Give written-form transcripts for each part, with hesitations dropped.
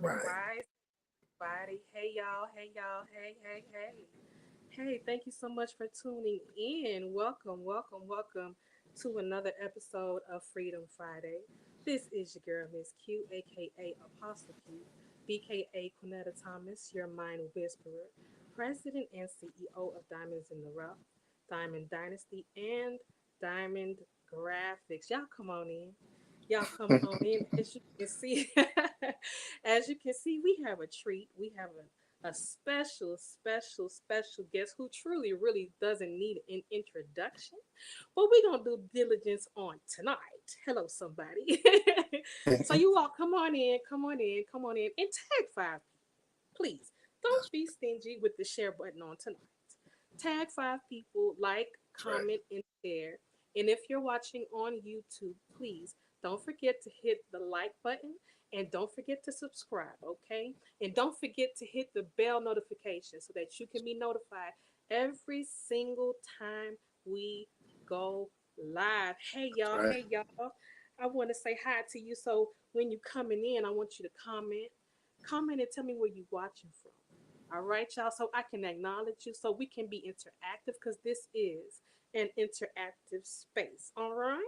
Right. rise, body. Hey y'all, hey y'all, hey, hey, hey. Hey, thank you so much for tuning in. Welcome, welcome, welcome to another episode of Freedom Friday. This is your girl, Miss Q, aka Apostle Q, BKA Quinetta Thomas, your mind whisperer, President and CEO of Diamonds in the Rough, Diamond Dynasty, and Diamond Graphics. Y'all come on in. Y'all come on in. As you can see, as you can see, we have a treat. We have a special, special, special guest who truly, really doesn't need an introduction. But we're gonna do diligence on tonight. Hello, somebody. So you all come on in, come on in, come on in, and tag five people, please. Don't be stingy with the share button on tonight. Tag five people, like, That's right. comment, and share. And if you're watching on YouTube, please don't forget to hit the like button and don't forget to subscribe, okay? And don't forget to hit the bell notification so that you can be notified every single time we go live. That's right. Hey y'all. I want to say hi to you. So when you coming in, I want you to comment and tell me where you watching from. All right, y'all. So I can acknowledge you so we can be interactive because this is an interactive space. All right.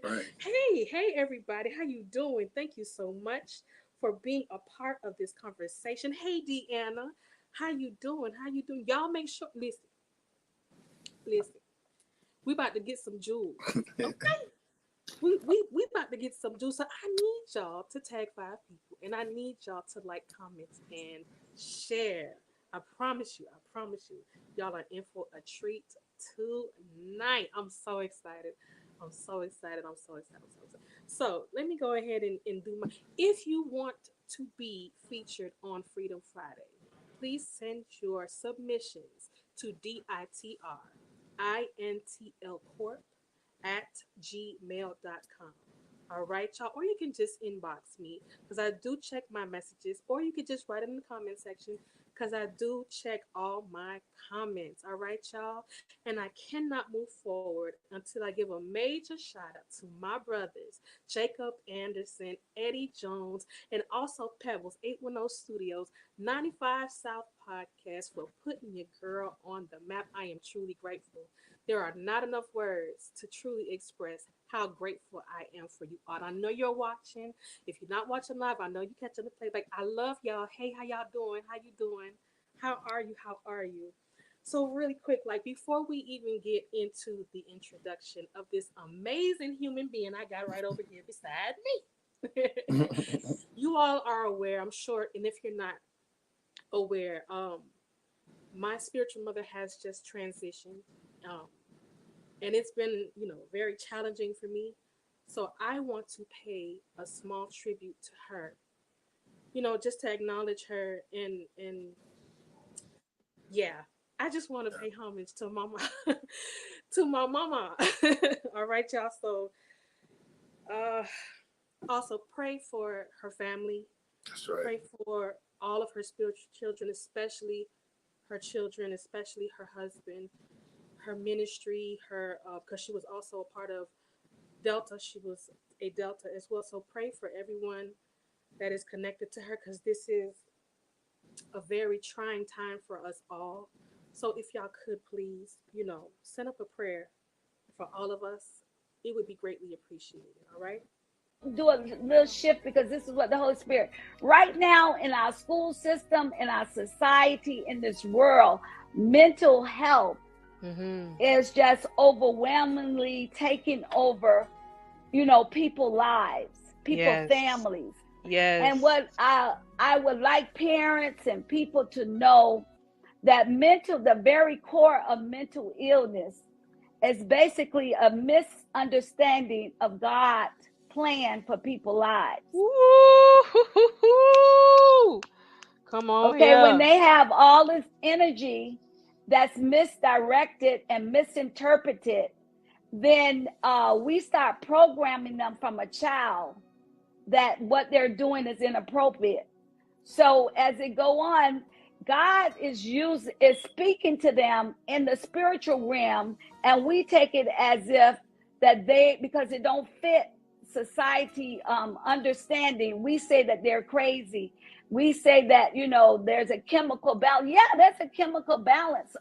Right. Hey, everybody. How you doing? Thank you so much for being a part of this conversation. Hey, Deanna. How you doing? How you doing? Y'all make sure, listen. We about to get some jewels. Okay? We about to get some juice. So I need y'all to tag five people and I need y'all to like, comment, and share. I promise you, y'all are in for a treat tonight. I'm so excited. I'm so excited. I'm so excited. I'm so excited. So let me go ahead and do my. If you want to be featured on Freedom Friday, please send your submissions to DITRINTL at gmail.com. All right, y'all. Or you can just inbox me because I do check my messages, or you could just write in the comment section because I do check all my comments. All right, y'all. And I cannot move forward until I give a major shout out to my brothers, Jacob Anderson, Eddie Jones, and also Pebbles 810 Studios, 95 South Podcast for putting your girl on the map. I am truly grateful. There are not enough words to truly express how grateful I am for you all. I know you're watching. If you're not watching live, I know you catching the playback. I love y'all. Hey, how y'all doing? How you doing? How are you? How are you? So really quick, like before we even get into the introduction of this amazing human being I got right over here beside me. You all are aware, I'm sure, and if you're not aware, my spiritual mother has just transitioned. Um, and it's been, very challenging for me. So I want to pay a small tribute to her, just to acknowledge her. And yeah, I just want to pay homage to mama, to my mama. All right, y'all. So uh also pray for her family, That's right. pray for all of her spiritual children, especially her children, especially her husband, her ministry, her because she was also a part of Delta. She was a Delta as well. So pray for everyone that is connected to her because this is a very trying time for us all. So if y'all could please, send up a prayer for all of us, it would be greatly appreciated. All right. Do a little shift because this is what the Holy Spirit right now in our school system, in our society, in this world, mental health Mm-hmm. is just overwhelmingly taking over, people's lives, people's Yes. families. And Yes. what I would like parents and people to know that the very core of mental illness is basically a misunderstanding of God's plan for people's lives. Woo! Come on Okay, when here. they have all this energy that's misdirected and misinterpreted, then we start programming them from a child that what they're doing is inappropriate. So as it go on, God is speaking to them in the spiritual realm, and we take it as if that because it don't fit society understanding, we say that they're crazy. We say that, you know, there's a chemical balance. Yeah, there's a chemical balance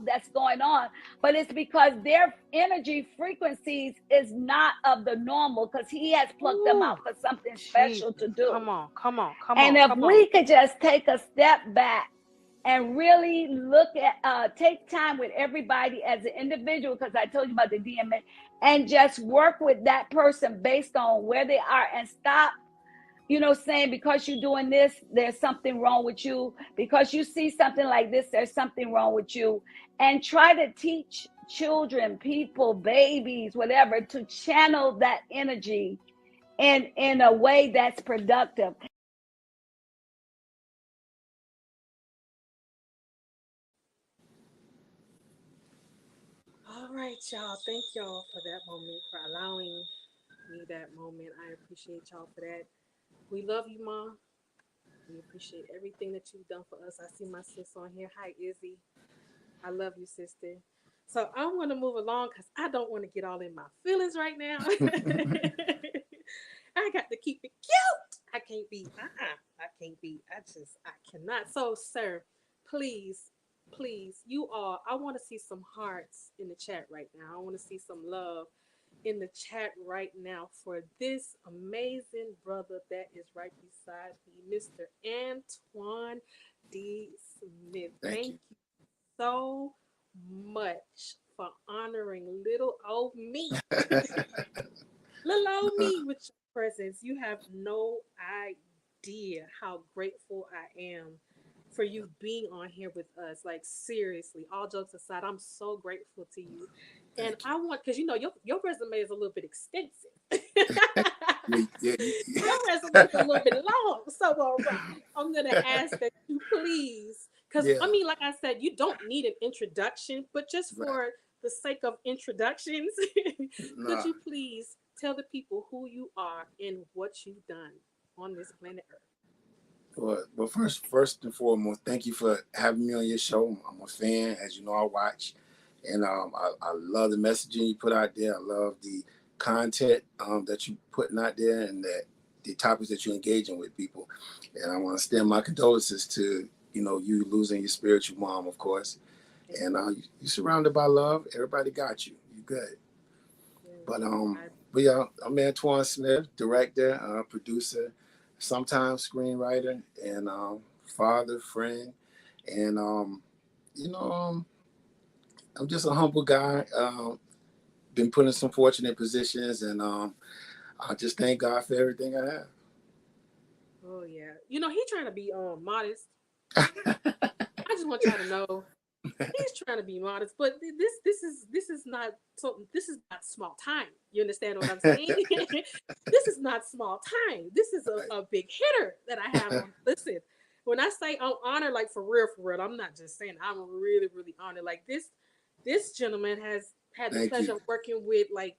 that's going on, but it's because their energy frequencies is not of the normal, because he has plucked them Ooh, out for something Jesus. special to do. Come on, come on, come And on, if come on. we could just take a step back and really look at, take time with everybody as an individual, because I told you about the DMA, and just work with that person based on where they are, and stop, you know, saying because you're doing this, there's something wrong with you. Because you see something like this, there's something wrong with you. And try to teach children, people, babies, whatever, to channel that energy in a way that's productive. All right, y'all. Thank y'all for that moment, for allowing me that moment. I appreciate y'all for that. We love you, Mom. We appreciate everything that you've done for us. I see my sis on here. Hi, Izzy. I love you, sister. So I want to move along because I don't want to get all in my feelings right now. I got to keep it cute. I can't be. I can't be. I cannot. So, sir, please, please, you all. I want to see some hearts in the chat right now. I want to see some love in the chat right now for this amazing brother that is right beside me, Mr. Antwan D. Smith. Thank Thank you. you so much for honoring little old me. Little old me with your presence. You have no idea how grateful I am for you being on here with us. Like, seriously, all jokes aside, I'm so grateful to you. And Thank I want, because you know, your resume is a little bit extensive. you. Yeah, Your resume is a little bit long. So, all right, I'm going to ask that you please, because yeah, I mean, like I said, you don't need an introduction, but just right. for the sake of introductions, could Nah. you please tell the people who you are and what you've done on this planet Earth? Well, first and foremost, thank you for having me on your show. I'm a fan, as you know, I watch, and I love the messaging you put out there. I love the content that you putting out there, and that the topics that you're engaging with people. And I want to extend my condolences to you losing your spiritual mom, of course. Thank And you. you're surrounded by love. Everybody got you. You good. Yes, But I, yeah, I'm Antwan Smith, director, producer, sometimes screenwriter, and father, friend, and you know, um, I'm just a humble guy. Been put in some fortunate positions, and I just thank God for everything I oh yeah. You know, he trying to be modest. have. I just want y'all to know he's trying to be modest, but this is not so. This is not small time. You understand what I'm saying? This is not small time. This is a big hitter that I have on. Listen, when I say I'm honored, like for real, I'm not just saying I'm really, really honored. Like this gentleman has had the Thank pleasure you. of working with like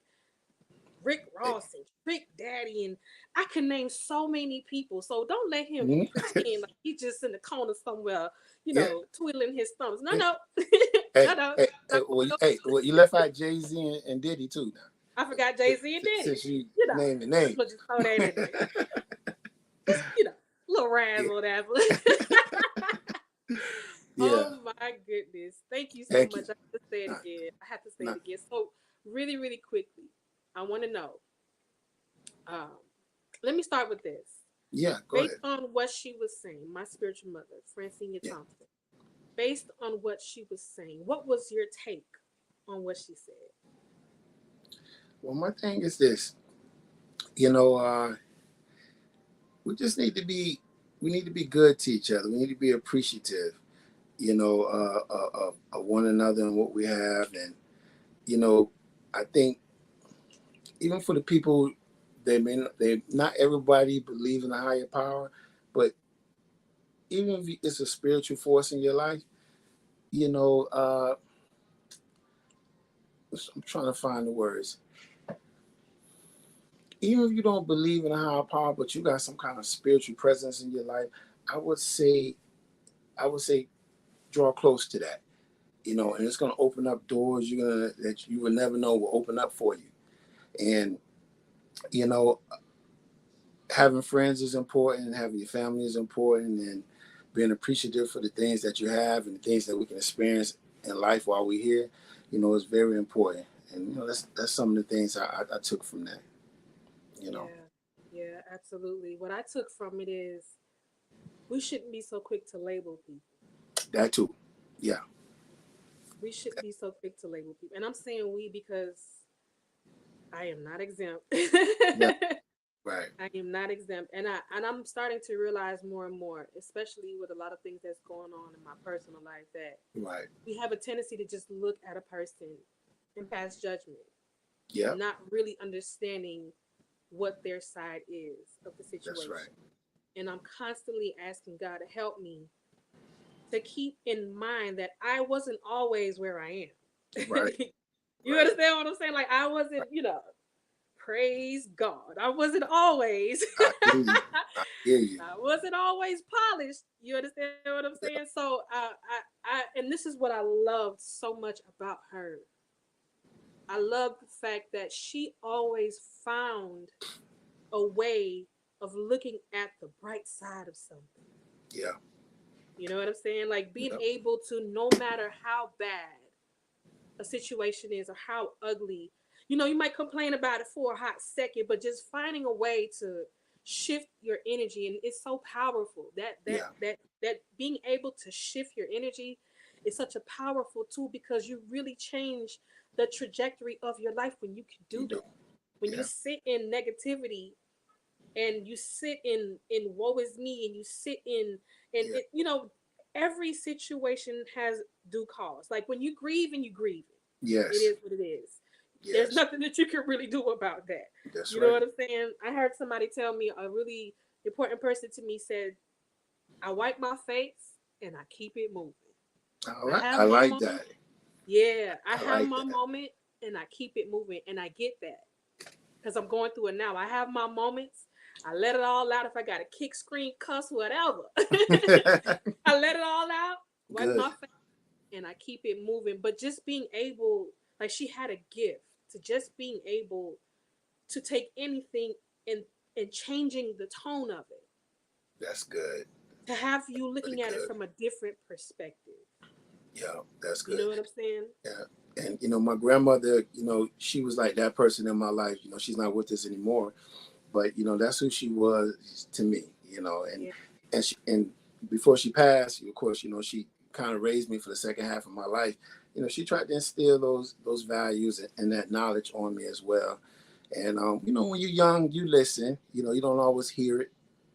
Rick Ross and Trick Daddy, and I can name so many people. So don't let him Mhm. pretend like he's just in the corner somewhere, Yeah. twiddling his thumbs. No, Hey, no, hey, no, no. hey, Not gonna go. well, you left out Jay Z and Diddy too now. I forgot Jay Z and Diddy. Since you You know, named the I'm gonna names. just throw that in there. Just little Yeah. razzle dazzle. Yeah. Oh my goodness! Thank you so Thank you. much. I have to say it Nah, again. I have to say nah. it again. So really, really quickly, I want to know. Um, Let me start with this. Yeah, go Based ahead. on what she was saying, my spiritual mother, Francine Yeah. Thompson, based on what she was saying, what was your take on what she said? Well, my thing is this. You know, we just need to be. We need to be good to each other. We need to be appreciative. Of one another and what we have, and you know, I think even for the people, they not everybody believe in a higher power, but even if it's a spiritual force in your life, you know, I'm trying to find the words. Even if you don't believe in a higher power, but you got some kind of spiritual presence in your life, I would say, I would say, draw close to that. And it's going to open up doors that you will never know will open up for you. And you know, having friends is important, having your family is important, and being appreciative for the things that you have and the things that we can experience in life while we're here, is very important. And that's some of the things I took from that. You know, Yeah, yeah, absolutely. What I took from it is we shouldn't be so quick to label people. that too. Yeah, We shouldn't be so quick to label people. And I'm saying we because I am not exempt. yeah, right, I am not exempt. And I'm starting to realize more and more, especially with a lot of things that's going on in my personal life, that right. we have a tendency to just look at a person and pass judgment, Yeah, not really understanding what their side is of the that's right. situation. And I'm constantly asking God to help me to keep in mind that I wasn't always where I am. Right, You right, understand what I'm saying? Like I wasn't, right. praise God. I wasn't always I hear you. I hear you. I wasn't always polished. You understand what I'm saying? Yeah, So and this is what I loved so much about her. I love the fact that she always found a way of looking at the bright side of something. yeah, You know what I'm saying? Like being yeah, able to, no matter how bad a situation is or how ugly, you might complain about it for a hot second, but just finding a way to shift your energy, and it's so powerful yeah. that being able to shift your energy is such a powerful tool because you really change the trajectory of your life when you can You do do. that. When you Yeah, sit in negativity and you sit in woe is me, and you sit in and yeah. every situation has due cause. Like when you grieve and you grieve it Yes, is what it is. There's yes. nothing that you can really do about that. That's You know right. what I'm saying? I heard somebody tell me, a really important person to me said, I wipe my face and I keep it moving. All I right. have I my like moment. that. Yeah, I I have like my that. moment and I keep it moving, and I get that because I'm going through it now. I have my moments. I let it all out. If I got to kick, scream, cuss, whatever, I let it all out, wipe Good. my face, and I keep it moving. But just being able, like she had a gift to just being able to take anything and changing the tone of it, That's good. to have you Really looking at it good. from a different perspective. Yeah, that's You good. know what I'm saying? Yeah. And my grandmother, she was like that person in my life. She's not with us anymore, but that's who she was to me. Yeah. And before she passed, of course, she kind of raised me for the second half of my life. She tried to instill those values and that knowledge on me as well. And when you're young, you listen. You don't always hear it,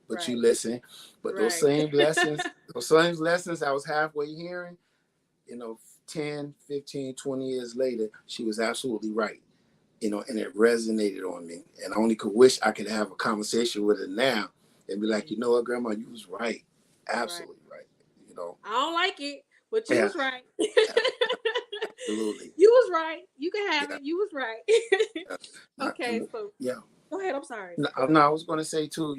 but you Right. listen. But those Right. same lessons, those same lessons I was halfway hearing, you know, 10, 15, 20 years later, she was absolutely right. And it resonated on me. And I only could wish I could have a conversation with her now and be like, Mhm. what, Grandma, you was right. Right. Absolutely right. You know, I don't like it, but you yeah, was right. absolutely. You was right. You can have Yeah. it. You was right. Yeah. Okay, so Yeah. go ahead. I'm sorry. No, Go no, ahead. I was going to say too,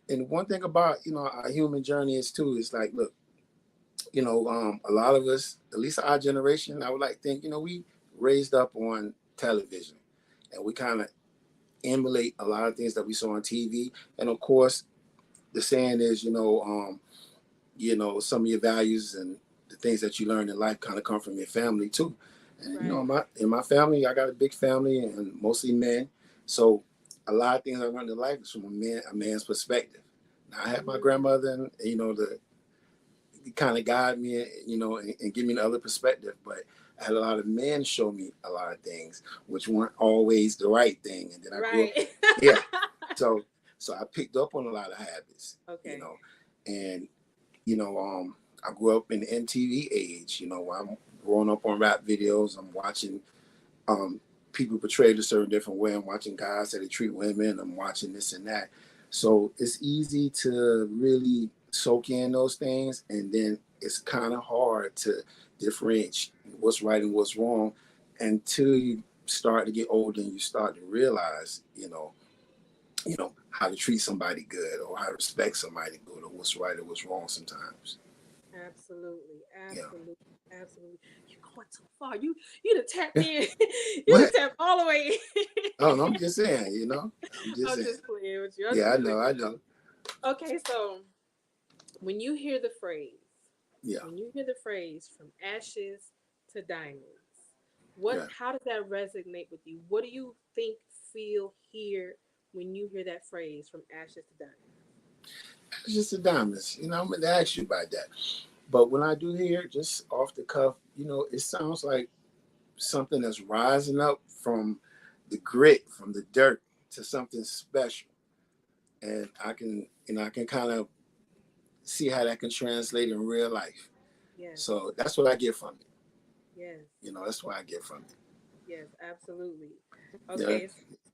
and one thing about, our human journey is too, is like, look, a lot of us, at least our generation, I would like to think, we raised up on television and we kind of emulate a lot of things that we saw on TV. And of course, the saying is, some of your values and the things that you learn in life kind of come from your family too. And Right. in my family, I got a big family and mostly men. So a lot of things I learned in life is from a man's perspective. Now I had my Mhm. grandmother and the kind of guide me, and give me the other perspective. But I had a lot of men show me a lot of things, which weren't always the right thing. And then I grew up, Right. yeah. So I picked up on a lot of habits, Okay. and I grew up in the MTV age. I'm growing up on rap videos. I'm watching um, people portrayed a certain different way. I'm watching guys that they treat women. I'm watching this and that. So it's easy to really soak in those things, and then it's kind of hard to differentiate what's right and what's wrong until you start to get older and you start to realize, how to treat somebody good or how to respect somebody good or what's right or what's wrong sometimes. Absolutely. Yeah. Absolutely. Absolutely. You're going too far. You done tapped in. You done What? tapped all the way. Oh, no, I'm just saying, I'm just I'm saying. just playing with you. I'm Yeah, I just playing. know, I know. Okay, so when you hear the phrase, Yeah, when you hear the phrase from ashes to diamonds, what yeah. how does that resonate with you? What do you think, feel, hear when you hear that phrase from ashes to diamonds? It's just the diamonds. I'm going to ask you about that. But when I do hear it, just off the cuff, it sounds like something that's rising up from the grit, from the dirt to something special. And I can kind of see how that can translate in real life. Yes, So that's what I get from it. yes, That's what I get from it. yes, absolutely. Yeah. Okay,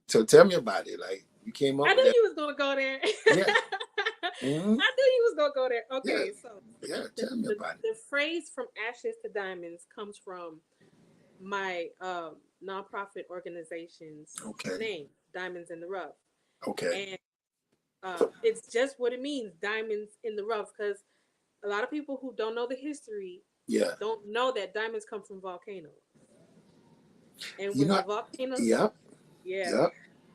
So tell me about it. Like you came I up with knew that. you was gonna go there. Yeah. Hmm. I knew you was gonna go there. Yeah. Okay, so Yeah. the, Tell me the about it. the phrase from ashes to diamonds comes from my nonprofit organization's Okay. name, Diamonds in the Rough, Okay. and it's just what it means, diamonds in the rough. Because a lot of people who don't know the history Yeah. don't know that diamonds come from volcanoes, and You when know. the volcanoes, Yep. yeah, Yep.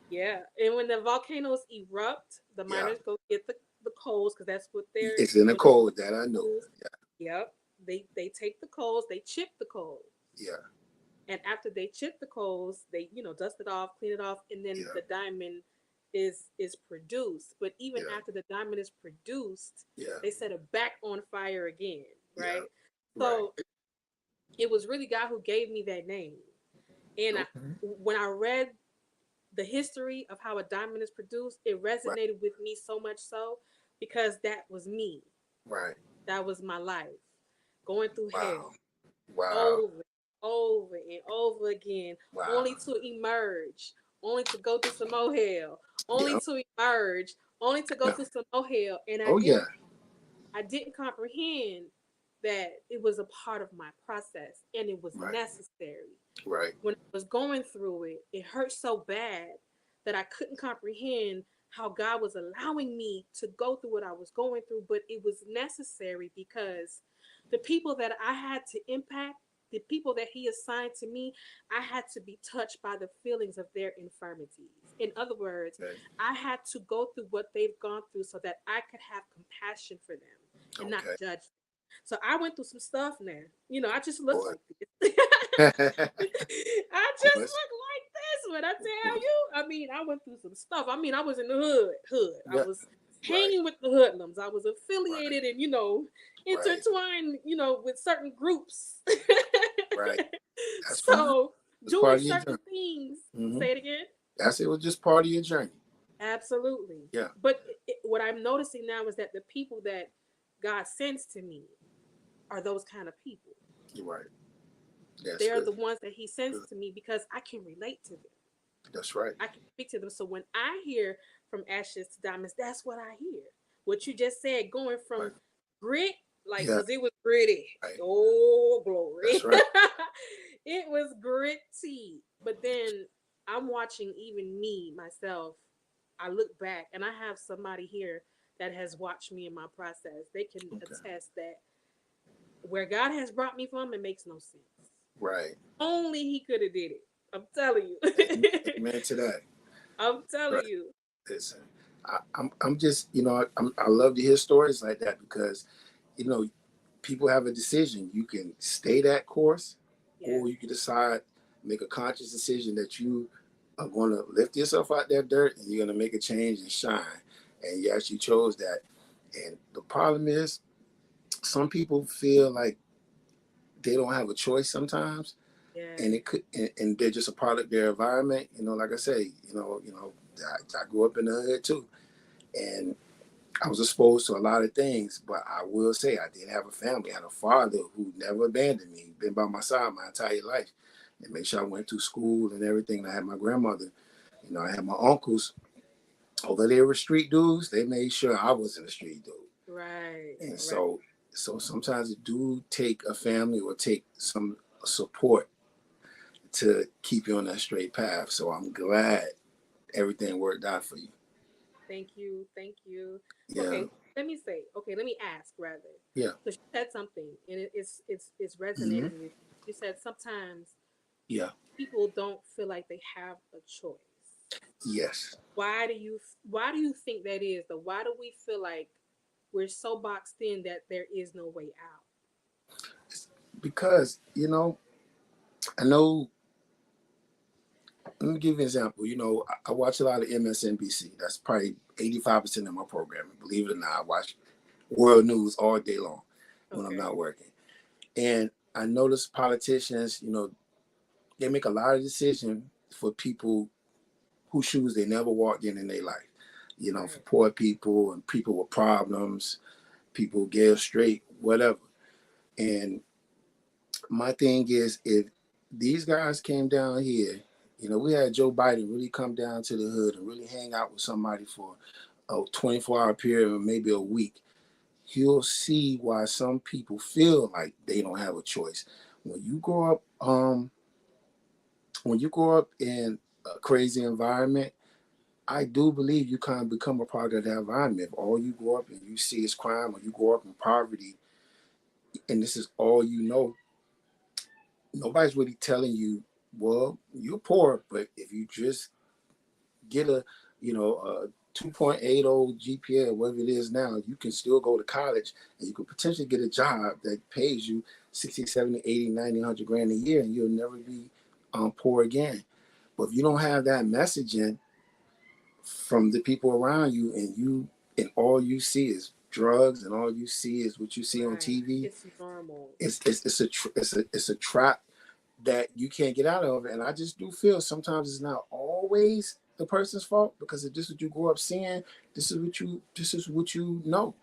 yeah, and when the volcanoes erupt, the Yeah. miners go get the coals because that's what they're It's in the when they code that I know. coals. Yep, they take the coals, they chip the coals, Yeah. and after they chip the coals, they dust it off, clean it off, and then Yeah. the diamond is produced. But even Yeah. after the diamond is produced, Yeah. they set it back on fire again, Yeah. right? Right. So it was really God who gave me that name. And Okay. when I read the history of how a diamond is produced, it Right. resonated with me so much so because that was me. Right. That was my life. Going through hell Wow. Wow. over, over and over again, Wow. only to emerge, only to go through some more hell, only Yeah. to emerge, only to go Yeah. through some more hell. And Oh yeah. I didn't comprehend that it was a part of my process and it was Right. necessary. Right. When I was going through it, it hurt so bad that I couldn't comprehend how God was allowing me to go through what I was going through, but it was necessary because the people that I had to impact, the people that He assigned to me, I had to be touched by the feelings of their infirmities. In other words, Okay. I had to go through what they've gone through so that I could have compassion for them and not Okay. judge. So I went through some stuff now. I just look Boy. like this. I just Boys. look like this when I tell you. I mean, I went through some stuff. I mean, I was in the hood. I Yeah. was Right. hanging with the hoodlums. I was Right. affiliated and Right. intertwined, with certain groups. Right. That's fine. So It's doing part of your certain journey. things. Hmm. Say it again. That's it. Was just part of your journey. Absolutely. Yeah. But what I'm noticing now is that the people that God sends to me are those kind of people. You're right. That's They're good. the ones that He sends Good. to me because I can relate to them. That's right. I can speak to them. So when I hear from ashes to diamonds, that's what I hear. What you just said, going Right. from grit, like, Yeah. because it was gritty. Right. Oh, That's glory. right. It was gritty. But then I'm watching even me, myself. I look back and I have somebody here that has watched me in my process. They can Okay. attest that where God has brought me from, it makes no sense. Right. Only He could have did it. I'm telling you. Amen to that. I'm telling Right. you. Listen, I'm just I love to hear stories like that because you know people have a decision. You can stay that course, Yes. or you can decide make a conscious decision that you are going to lift yourself out that dirt and you're going to make a change and shine. And you actually chose that. And the problem is, some people feel like they don't have a choice sometimes, and Yes. it could, and they're just a product of their environment. Like I say, I grew up in the hood too, and I was exposed to a lot of things, but I will say I did have a family. I had a father who never abandoned me, been by my side my entire life, and made sure I went to school and everything. And I had my grandmother, I had my uncles, although they were street dudes, they made sure I wasn't a street dude. Right. And Right. so sometimes it do take a family or take some support to keep you on that straight path. So I'm glad everything worked out for you. Thank you. Thank you. Yeah. Okay. let me say, okay, let me ask rather. Yeah. Because you said something and it's Hmm. resonated with me. You said sometimes Yeah. people don't feel like they have a choice. Yes. Why do you think that is though? Why do we feel like we're so boxed in that there is no way out? Because, I know, let me give you an example. I watch a lot of MSNBC. That's probably 85% of my programming. Believe it or not, I watch world news all day long when I'm Okay. not working. And I notice politicians, they make a lot of decisions for people whose shoes they never walked in their life. For Right. poor people and people with problems, people gay, straight, whatever. And my thing is, if these guys came down here, we had Joe Biden really come down to the hood and really hang out with somebody for a 24-hour period or maybe a week, you'll see why some people feel like they don't have a choice. When you grow up, in a crazy environment, I do believe you kind of become a part of that environment. If all you grow up and you see is crime, or you grow up in poverty, and this is all you know, nobody's really telling you, well, you're poor, but if you just get a 2.80 GPA or whatever it is now, you can still go to college and you could potentially get a job that pays you 60, 70, 80, 90, 100 grand a year, and you'll never be poor again. But if you don't have that messaging from the people around you, and all you see is drugs, and all you see is what you see on Right. TV, It's normal. it's a trap that you can't get out of. And I just do feel sometimes it's not always the person's fault, because if this is what you grow up seeing, this is what you know.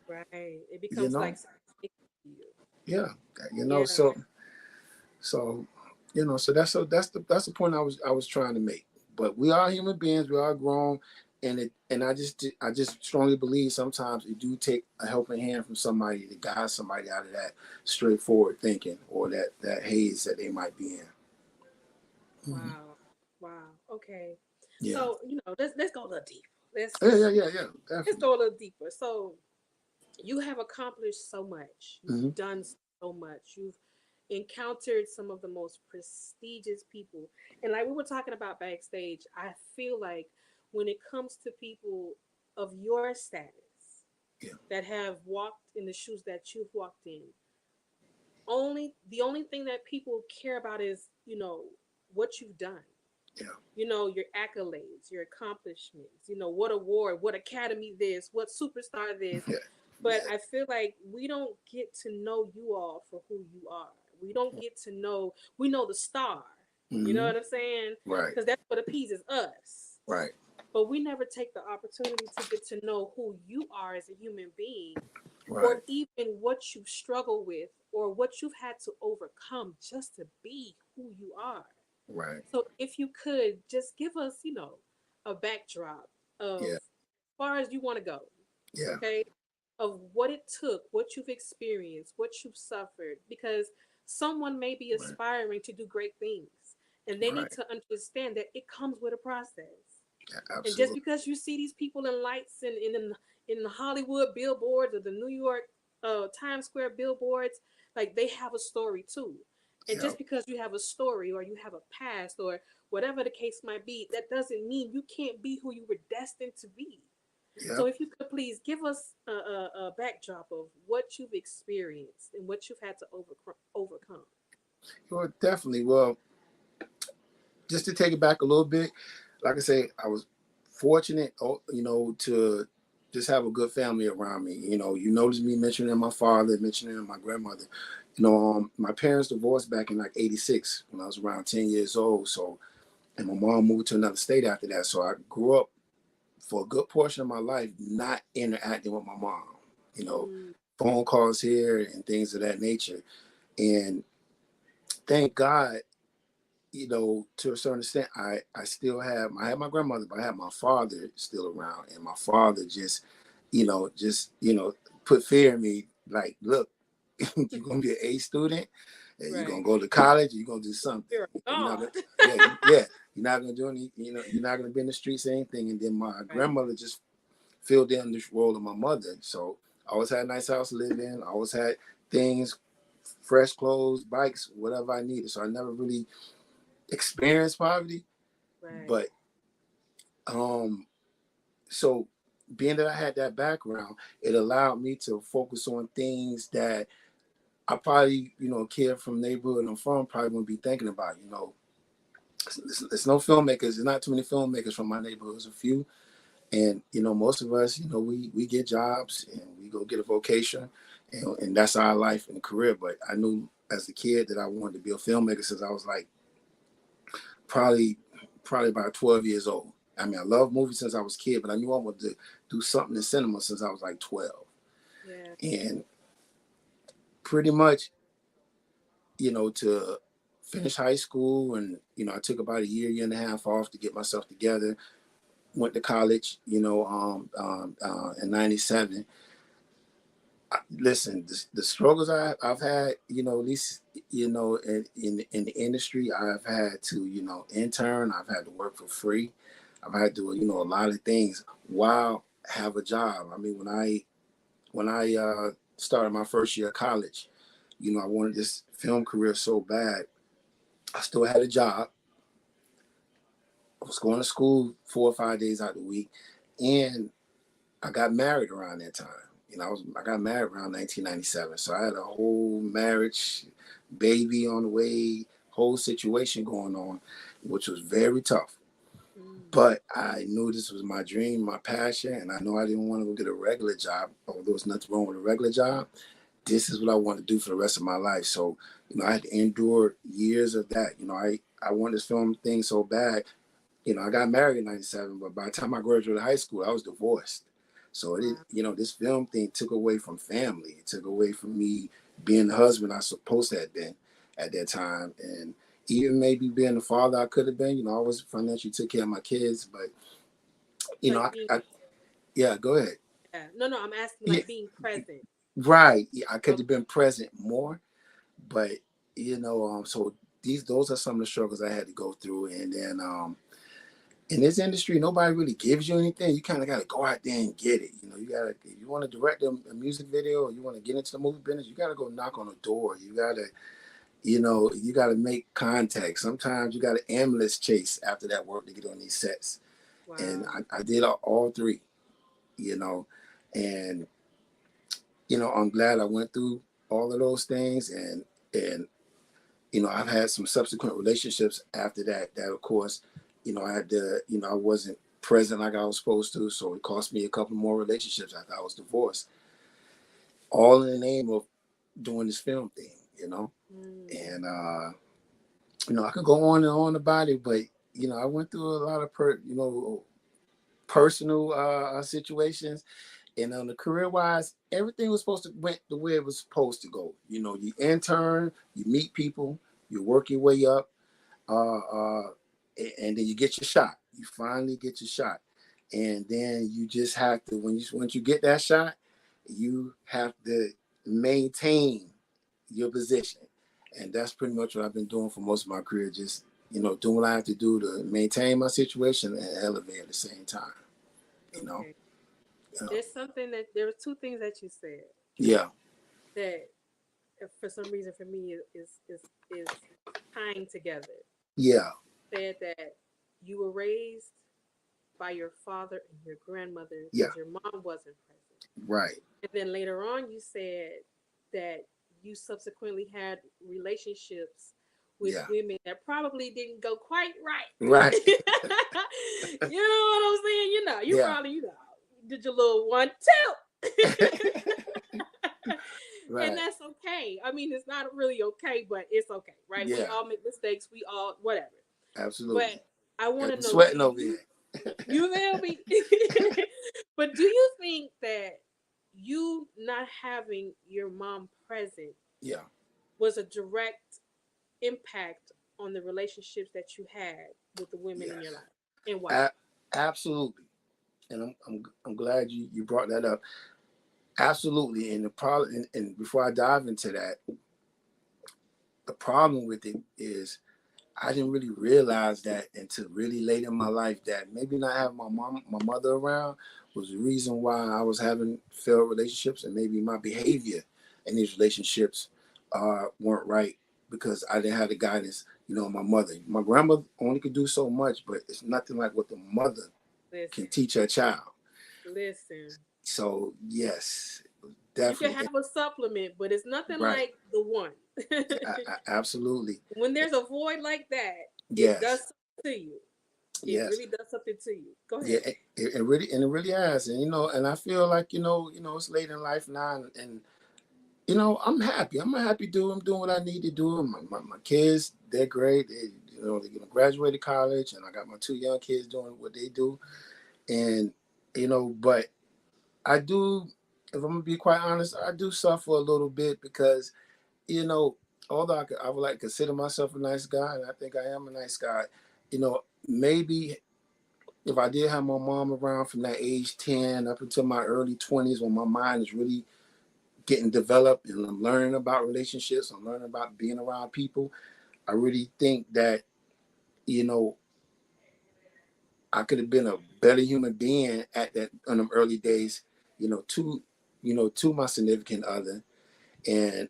Right. It You becomes know, like second nature to you. yeah. Yeah. So that's the point I was trying to make. But we are human beings, we are grown, and I just strongly believe sometimes it do take a helping hand from somebody to guide somebody out of that straightforward thinking, or that haze that they might be in. Mhm. Wow. Wow. Okay. Yeah. So, let's go a little deeper. Yeah, yeah, yeah, yeah, Let's definitely. go a little deeper. So, you have accomplished so much. You've Hmm. done so much. You've encountered some of the most prestigious people. And like we were talking about backstage, I feel like when it comes to people of your status Yeah, that have walked in the shoes that you've walked in, the only thing that people care about is, what you've done. yeah, Your accolades, your accomplishments, what award, what academy this, what superstar this. yeah, But I feel like we don't get to know you all for who you are. We don't get to know, we know the star. yeah. You know Hmm. what I'm saying? Right, Because that's what appeases us. right, But we never take the opportunity to get to know who you are as a human being, or right, even what you struggle with, or what you've had to overcome just to be who you are. right. So if you could just give us, a backdrop of Yeah, as far as you want to go, yeah, okay, of what it took, what you've experienced, what you've suffered, because someone may be right, aspiring to do great things, and they need right. to understand that it comes with a process. Yeah, And just absolutely. because you see these people in lights and in the Hollywood billboards or the New York Times Square billboards, like they have a story too. And Yeah, just because you have a story or you have a past or whatever the case might be, that doesn't mean you can't be who you were destined to be. yeah. So if you could please give us a backdrop of what you've experienced and what you've had to overcome. Well, definitely. Well, just to take it back a little bit, like I say, I was fortunate, to just have a good family around me. You notice me mentioning my father, mentioning my grandmother. My parents divorced back in like '86 when I was around 10 years old. So, and my mom moved to another state after that. So I grew up for a good portion of my life not interacting with my mom. You know, Mm, phone calls here and things of that nature. And thank God, to a certain extent, I still have I had my grandmother, but I had my father still around, and my father just put fear in me. Like, look, you're gonna be an A student, and you're gonna right. go to college, and you're gonna do something. You're You're not gonna, God. yeah, yeah, you're not gonna do any, you're not gonna be in the streets or anything. And then my Right. grandmother just filled in this role of my mother. So I always had a nice house to live in. I always had things, fresh clothes, bikes, whatever I needed. So I never really experienced poverty. Right. But so being that I had that background, it allowed me to focus on things that I probably, a kid from the neighborhood I'm from probably wouldn't be thinking about. There's no filmmakers. There's not too many filmmakers from my neighborhood. There's a few. And, most of us, we get jobs and we go get a vocation, and that's our life and career. But I knew as a kid that I wanted to be a filmmaker since I was like probably about 12 years old. I mean, I loved movies since I was a kid, but I knew I wanted to do something in cinema since I was like 12. Yeah. And pretty much, to finish high school, and, I took about a year and a half off to get myself together, went to college, in 97. Listen, the struggles I've had, at least, in the industry, I've had to, intern, I've had to work for free. I've had to, a lot of things while have a job. I mean, when I started my first year of college, I wanted this film career so bad. I still had a job. I was going to school 4 or 5 days out of the week, and I got married around that time. I got married around 1997, so I had a whole marriage, baby on the way, whole situation going on, which was very tough. Mm. But I knew this was my dream, my passion, and I know I didn't want to go get a regular job. Although there's nothing wrong with a regular job, this is what I want to do for the rest of my life. So, I had to endure years of that. I wanted this film thing so bad. I got married in 97, but by the time I graduated high school, I was divorced. So Wow. this film thing took away from family. It took away from me being the husband I supposed to have been at that time. And even maybe being the father I could have been. I always financially took care of my kids, but Like being, yeah, go ahead. yeah. No, I'm asking Yeah, like being present. right. Yeah, I could Okay. have been present more, but so those are some of the struggles I had to go through. And then in this industry, nobody really gives you anything. You kind of got to go out there and get it. If you want to direct a music video or you want to get into the movie business, you got to go knock on a door. You got to make contact. Sometimes you got to ambulance chase after that work to get on these sets. And Wow. I did all three, and, I'm glad I went through all of those things. And I've had some subsequent relationships after that. That, of course, I had to, I wasn't present like I was supposed to. So it cost me a couple more relationships after I was divorced, all in the name of doing this film thing. Mm. And, I could go on and on about it, but, I went through a lot of, personal situations. And on the career wise, everything was supposed to went the way it was supposed to go. You intern, you meet people, you work your way up, uh, uh, and then you get your shot. You finally get your shot, and then you just have to once you get that shot, you have to maintain your position, and that's pretty much what I've been doing for most of my career. Just doing what I have to do to maintain my situation and elevate at the same time. You know, Okay. you know. There's something that there were two things that you said Yeah, that, for some reason, for me is tying together. yeah, Said that you were raised by your father and your grandmother yeah. because your mom wasn't present. Right. And then later on, you said that you subsequently had relationships with Yeah. women that probably didn't go quite right. Right. You know what I'm saying? You Yeah. probably, did your little 1, 2. And Right. that's okay. I mean, it's not really okay, but it's okay, right? We Yeah. all make mistakes. We all, whatever. Absolutely. But I want Got to me know, do sweating over you, here. you feel me? But do you think that you not having your mom present Yeah. was a direct impact on the relationships that you had with the women in your Yes. life, and why? A- absolutely. And I'm glad you brought that up. Absolutely. And the problem, and before I dive into that, the problem with it is I didn't really realize that until really late in my life, that maybe not having my mother around was the reason why I was having failed relationships, and maybe my behavior in these relationships weren't right because I didn't have the guidance. My mother, my grandmother only could do so much, but it's nothing like what the mother can Listen, teach her child. listen. So yes, You can definitely have a supplement, but it's nothing right. like the one. Absolutely. When there's a void like that, it does Yes. something to you. It Yes. really does something to you. Go Yeah, ahead. it really has, and and I feel like it's late in life now, and I'm happy. I'm a happy dude. I'm doing what I need to do. My kids, they're great. They're gonna graduate college, and I got my two young kids doing what they do, and but I do. If I'm gonna be quite honest, I do suffer a little bit because although I would like to consider myself a nice guy, and I think I am a nice guy, maybe if I did have my mom around from that age 10 up until my early 20s, when my mind is really getting developed and I'm learning about relationships, I'm learning about being around people, I really think that, you know, I could have been a better human being at that in them early days, to to my significant other. And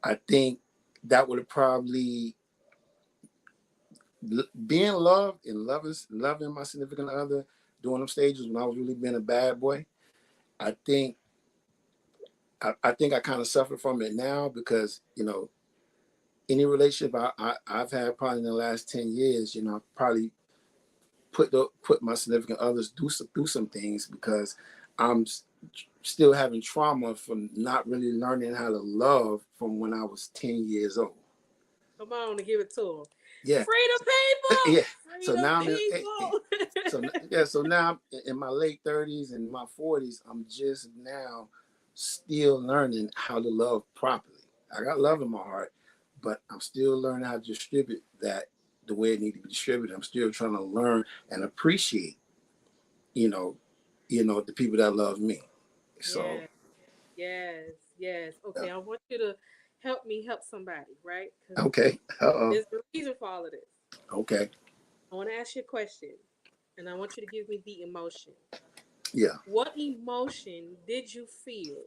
I think that would have probably being loved and loving my significant other during them stages when I was really being a bad boy. I think I think I kind of suffer from it now because any relationship I've had probably in the last 10 years, I probably put my significant others through some things because I'm still having trauma from not really learning how to love from when I was 10 years old. Come on and give it to them. Yeah, Free the yeah. people. Free So the now people. so now in my late 30s and my 40s, I'm just now still learning how to love properly. I got love in my heart, but I'm still learning how to distribute that the way it needs to be distributed. I'm still trying to learn and appreciate, you know, the people that love me. So Yes, yes, yes. Okay, I want you to help me help somebody, right? Because okay, there's a reason for all of this. okay, I want to ask you a question, and I want you to give me the emotion. yeah. What emotion did you feel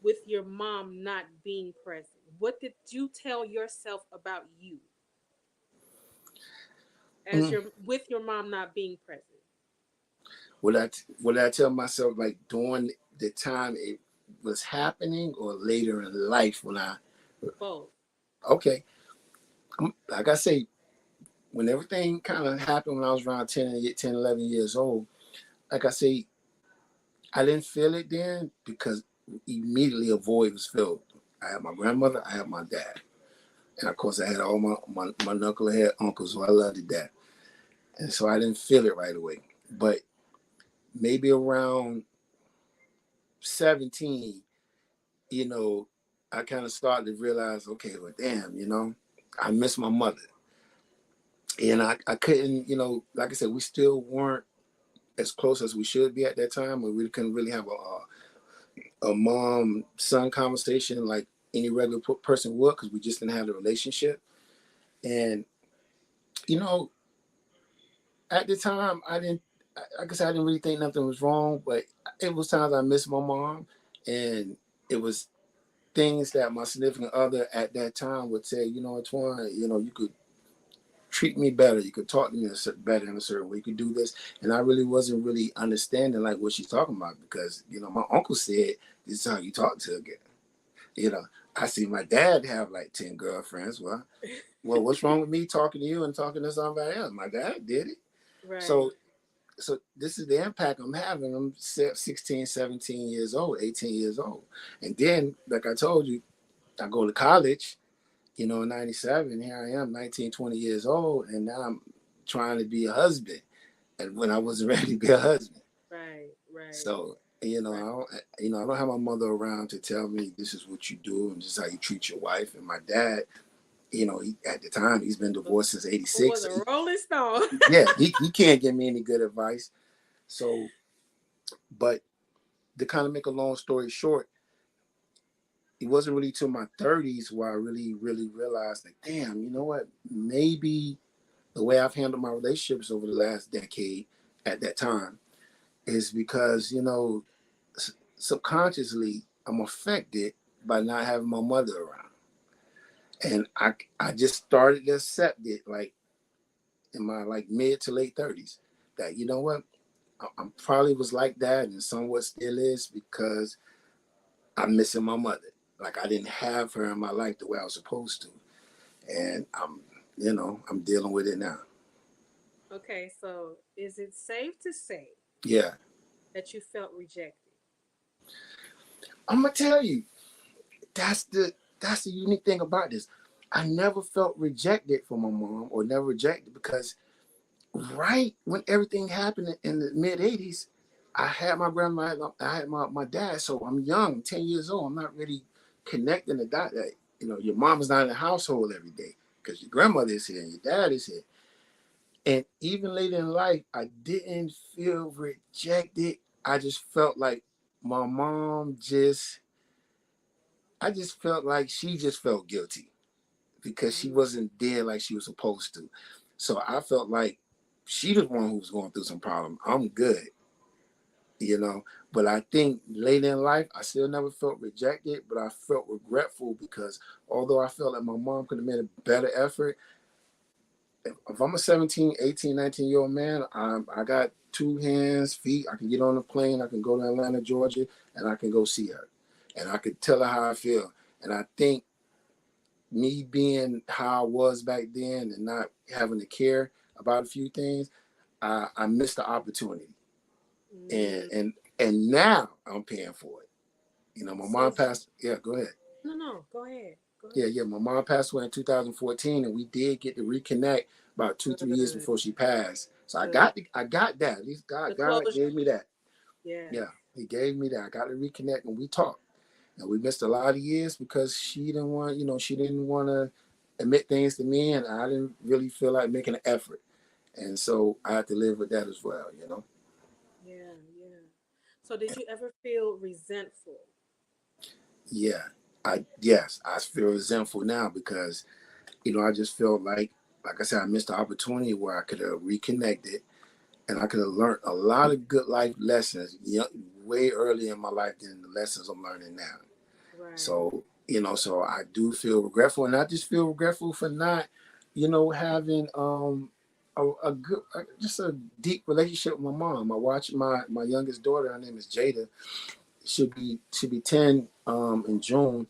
with your mom not being present? What did you tell yourself about you as Mm. your with your mom not being present? Would I tell myself like during the time it was happening or later in life when I Both. okay, like I say, when everything kind of happened when I was around 10, 11 years old, like I say, I didn't feel it then because immediately a void was filled. I had my grandmother, I had my dad. And of course, I had all my knucklehead uncles who I loved that. And so I didn't feel it right away. But maybe around 17, you know, I kind of started to realize, okay, well, damn, I miss my mother. And I couldn't, like I said, we still weren't as close as we should be at that time. We really couldn't really have a mom son conversation like any regular person would because we just didn't have the relationship. And you know, at the time, I didn't. Like I said, I didn't really think nothing was wrong, but it was times I missed my mom, and it was things that my significant other at that time would say, Antwan, you could treat me better. You could talk to me better in a certain way. You could do this. And I really wasn't really understanding like what she's talking about because, my uncle said, this is how you talk to a girl. You know, I see my dad have like 10 girlfriends. Well, what's wrong with me talking to you and talking to somebody else? My dad did it. Right. So, so this is the impact I'm having. I'm 16, 17 years old, 18 years old. And then, like I told you, I go to college, in 97. Here I am, 19, 20 years old. And now I'm trying to be a husband. And when I wasn't ready to be a husband. Right. Right. So, Right. I don't have my mother around to tell me this is what you do and this is how you treat your wife. And my dad, at the time, he's been divorced since Who was '86. a Rolling Stone? Yeah, he can't give me any good advice. So, but to kind of make a long story short, it wasn't really till my 30s where I really, really realized, like, damn, you know what? Maybe the way I've handled my relationships over the last decade at that time is because, subconsciously I'm affected by not having my mother around. And I just started to accept it, like, in my, like, mid to late 30s, that, you know what? I probably was like that and somewhat still is because I'm missing my mother. Like, I didn't have her in my life the way I was supposed to. And I'm dealing with it now. Okay, so is it safe to say Yeah. that you felt rejected? I'm gonna tell you, that's the unique thing about this. I never felt rejected from my mom, or never rejected, because right when everything happened in the mid 80s, I had my grandma, I had my dad. So I'm young, 10 years old. I'm not really connecting the dot that, your mom is not in the household every day because your grandmother is here and your dad is here. And even later in life, I didn't feel rejected. I just felt like my mom I just felt like she just felt guilty because she Mm, wasn't there like she was supposed to. So I felt like she was one who was going through some problem. I'm good, you know. But I think later in life, I still never felt rejected, but I felt regretful because although I felt like my mom could have made a better effort, if I'm a 17, 18, 19-year-old man, I got two hands, feet. I can get on a plane. I can go to Atlanta, Georgia, and I can go see her. And I could tell her how I feel. And I think me being how I was back then and not having to care about a few things, I missed the opportunity. And mm. and and now I'm paying for it. My So mom passed. Yeah, go ahead. no, no, go ahead, go Yeah, ahead. yeah. My mom passed away in 2014, and we did get to reconnect about 2, 3 years Good, before she passed. So good. I got that. At least The God closure. gave me that. Yeah. Yeah, He gave me that. I got to reconnect, and we talked. And we missed a lot of years because she didn't want to admit things to me, and I didn't really feel like making an effort. And so I had to live with that as well. Yeah, yeah. So did you ever feel resentful? Yeah, yes, I feel resentful now because I just felt like I said, I missed the opportunity where I could have reconnected and I could have learned a lot of good life lessons way earlier in my life than the lessons I'm learning now. Right. So I do feel regretful, and I just feel regretful for not, having a good, just a deep relationship with my mom. I watch my youngest daughter. Her name is Jada. Should be 10 in June,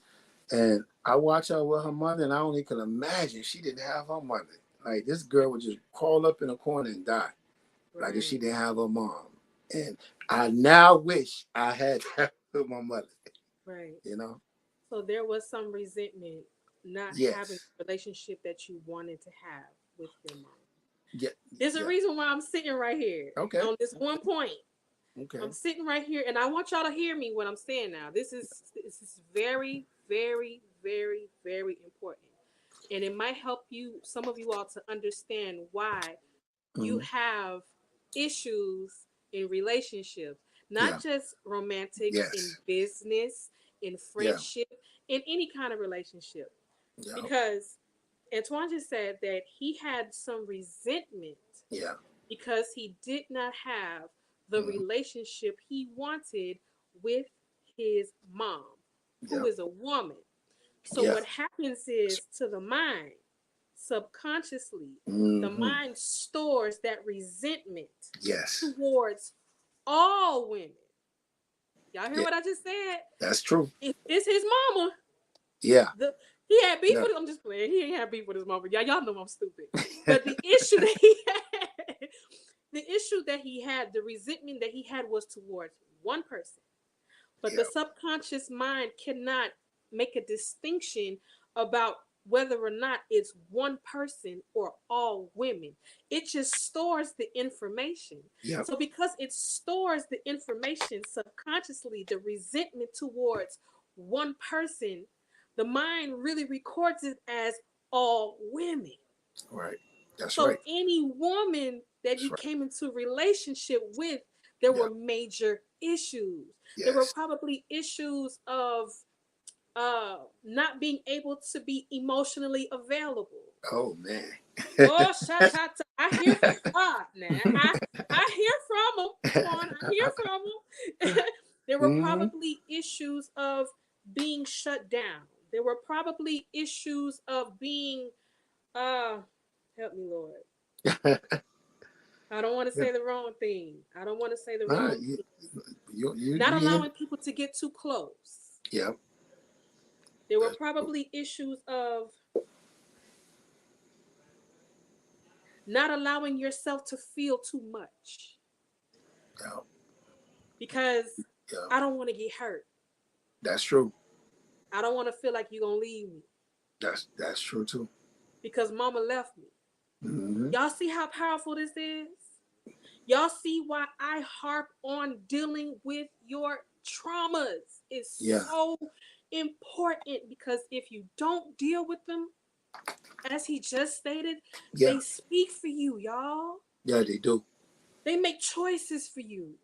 and I watch her with her mother, and I only can imagine she didn't have her mother. Like, this girl would just crawl up in a corner and die, like if she Right. didn't have her mom. And I now wish I had that with my mother. Right. You know? So there was some resentment not having Yes. the relationship that you wanted to have with your mom. Yeah. There's a Yeah. reason why I'm sitting right here Okay. on this one Okay. point. I'm Okay. sitting right here, and I want y'all to hear me what I'm saying now. This is very, very, very, very important, and it might help you, some of you all, to understand why you Hmm. have issues in relationships, not Yeah. just romantic, in Yes. business, in Yeah. friendship, in any kind of relationship. Yeah. Because Antoine just said that he had some resentment Yeah. because he did not have the Hmm. relationship he wanted with his mom, who Yeah. is a woman. So, Yeah. what happens is, to the mind, subconsciously, the Hmm. mind stores that resentment Yes. towards all women. Y'all hear Yeah. what I just said? That's true. If it's his mama, Yeah. the he had beef No. with. I'm just playing. He ain't had beef with his mama. Y'all know I'm stupid. But the issue that he had, the issue that he had, the resentment that he had, was towards one person. But the Yeah. subconscious mind cannot make a distinction about whether or not it's one person or all women. It just stores the information. Yeah. So, because it stores the information subconsciously, the resentment towards one person, the mind really records it as all women. Right. That's So right. any woman that That's he right. came into relationship with, there Yeah. were major issues. There were Yes. probably issues of not being able to be emotionally available. Oh man. Oh, shut. I hear from God now. I hear from him. Twan, I hear from him. There were Hmm. probably issues of being shut down. There were probably issues of being uh help me, Lord. I don't want to Yeah. say the wrong thing. I don't want to say the Nah, wrong thing. Not you in. allowing people to get too close. Yeah. There were That's, probably issues of not allowing yourself to feel too much yeah. because Yeah. I don't want to get hurt. That's true. I don't want to feel like you're going to leave me That's true too. because mama left me. Hmm. Y'all see how powerful this is? Y'all see why I harp on dealing with your traumas? It's Yeah. so important because if you don't deal with them, as he just stated, Yeah. they speak for you, y'all. Yeah. They do. They make choices for you.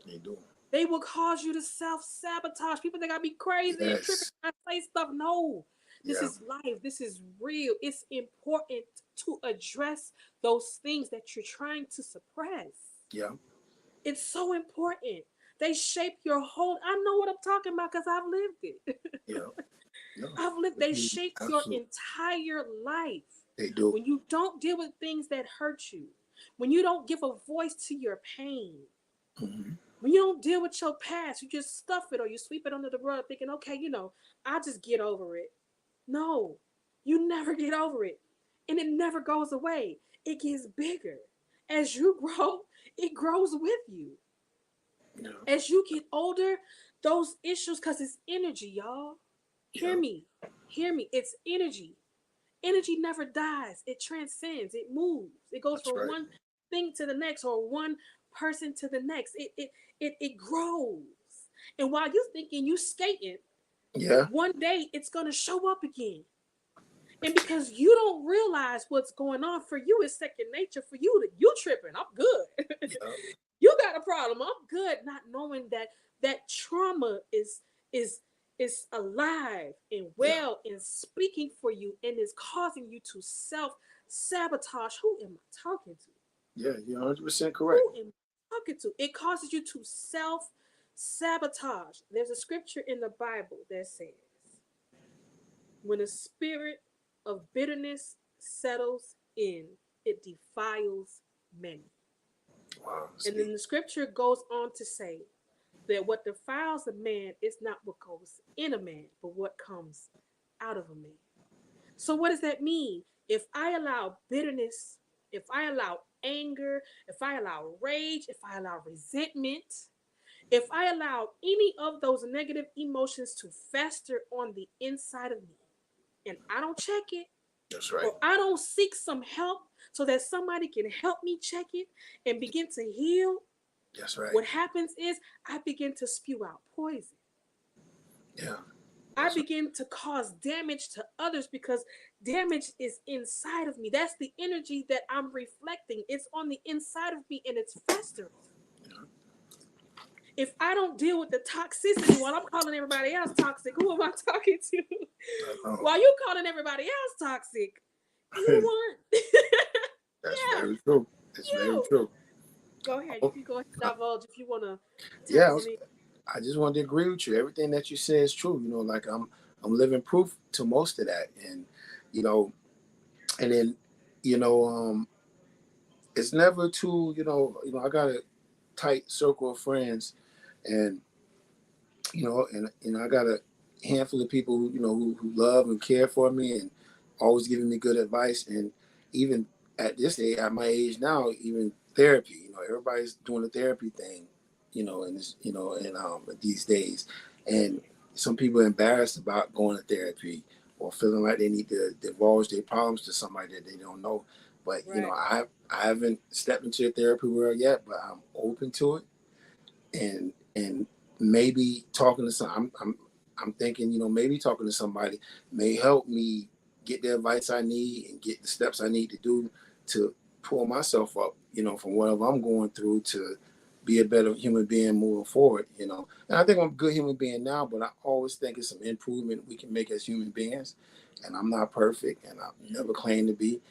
They do. They will cause you to self-sabotage. People think I be crazy and tripping. Yes. I say stuff. No, this Yeah. is life. This is real. It's important to address those things that you're trying to suppress. Yeah. It's so important. They shape your whole. I know what I'm talking about because I've lived it. Yeah. No. I've lived. They shape your Absolutely. entire life. They do. When you don't deal with things that hurt you, when you don't give a voice to your pain, Hmm. when you don't deal with your past, you just stuff it or you sweep it under the rug thinking, okay, I'll just get over it. No, you never get over it. And it never goes away. It gets bigger. As you grow, it grows with you. Yeah. As you get older, those issues, because it's energy, y'all. Hear Yeah. me. Hear me. It's energy. Energy never dies. It transcends. It moves. It goes That's from right. one thing to the next or one person to the next. It grows. And while you thinking you skating, Yeah. one day it's gonna show up again. And because you don't realize what's going on for you, it's second nature for you to you tripping. I'm good. Yeah. You got a problem. I'm good. Not knowing that that trauma is is alive and Yeah. well and speaking for you and is causing you to self sabotage. Who am I talking to? Yeah. You're 100% correct. Who am I talking to? It causes you to self sabotage. There's a scripture in the Bible that says, when a spirit of bitterness settles in, it defiles many. Wow. And See. then the scripture goes on to say that what defiles a man is not what goes in a man, but what comes out of a man. So, what does that mean? If I allow bitterness, if I allow anger, if I allow rage, if I allow resentment, if I allow any of those negative emotions to fester on the inside of me and I don't check it, That's right. or I don't seek some help so that somebody can help me check it and begin to heal, That's right. what happens is I begin to spew out poison. Yeah. I That's right. begin to cause damage to others because damage is inside of me. That's the energy that I'm reflecting. It's on the inside of me and it's festering. Yeah. If I don't deal with the toxicity while I'm calling everybody else toxic, who am I talking to? I know. While you calling everybody else toxic, you the one. That's Yeah, very true. That's very you. true. Go ahead. You Oh, can go ahead I- and divulge if you want to yeah. tap in. I just wanted to agree with you. Everything that you say is true. Like I'm living proof to most of that, and you know, and then you know, it's never too. I got a tight circle of friends, and I got a handful of people who love and care for me and always giving me good advice. And even at this age, at my age now, even therapy, everybody's doing the therapy thing, and this, and these days. And some people are embarrassed about going to therapy or feeling like they need to divulge their problems to somebody that they don't know. But Right. I haven't stepped into the therapy world yet, but I'm open to it. And maybe talking to I'm thinking, maybe talking to somebody may help me get the advice I need and get the steps I need to do to pull myself up, from whatever I'm going through to be a better human being moving forward, you know. And I think I'm a good human being now, but I always think it's some improvement we can make as human beings. And I'm not perfect, and I've never claimed to be,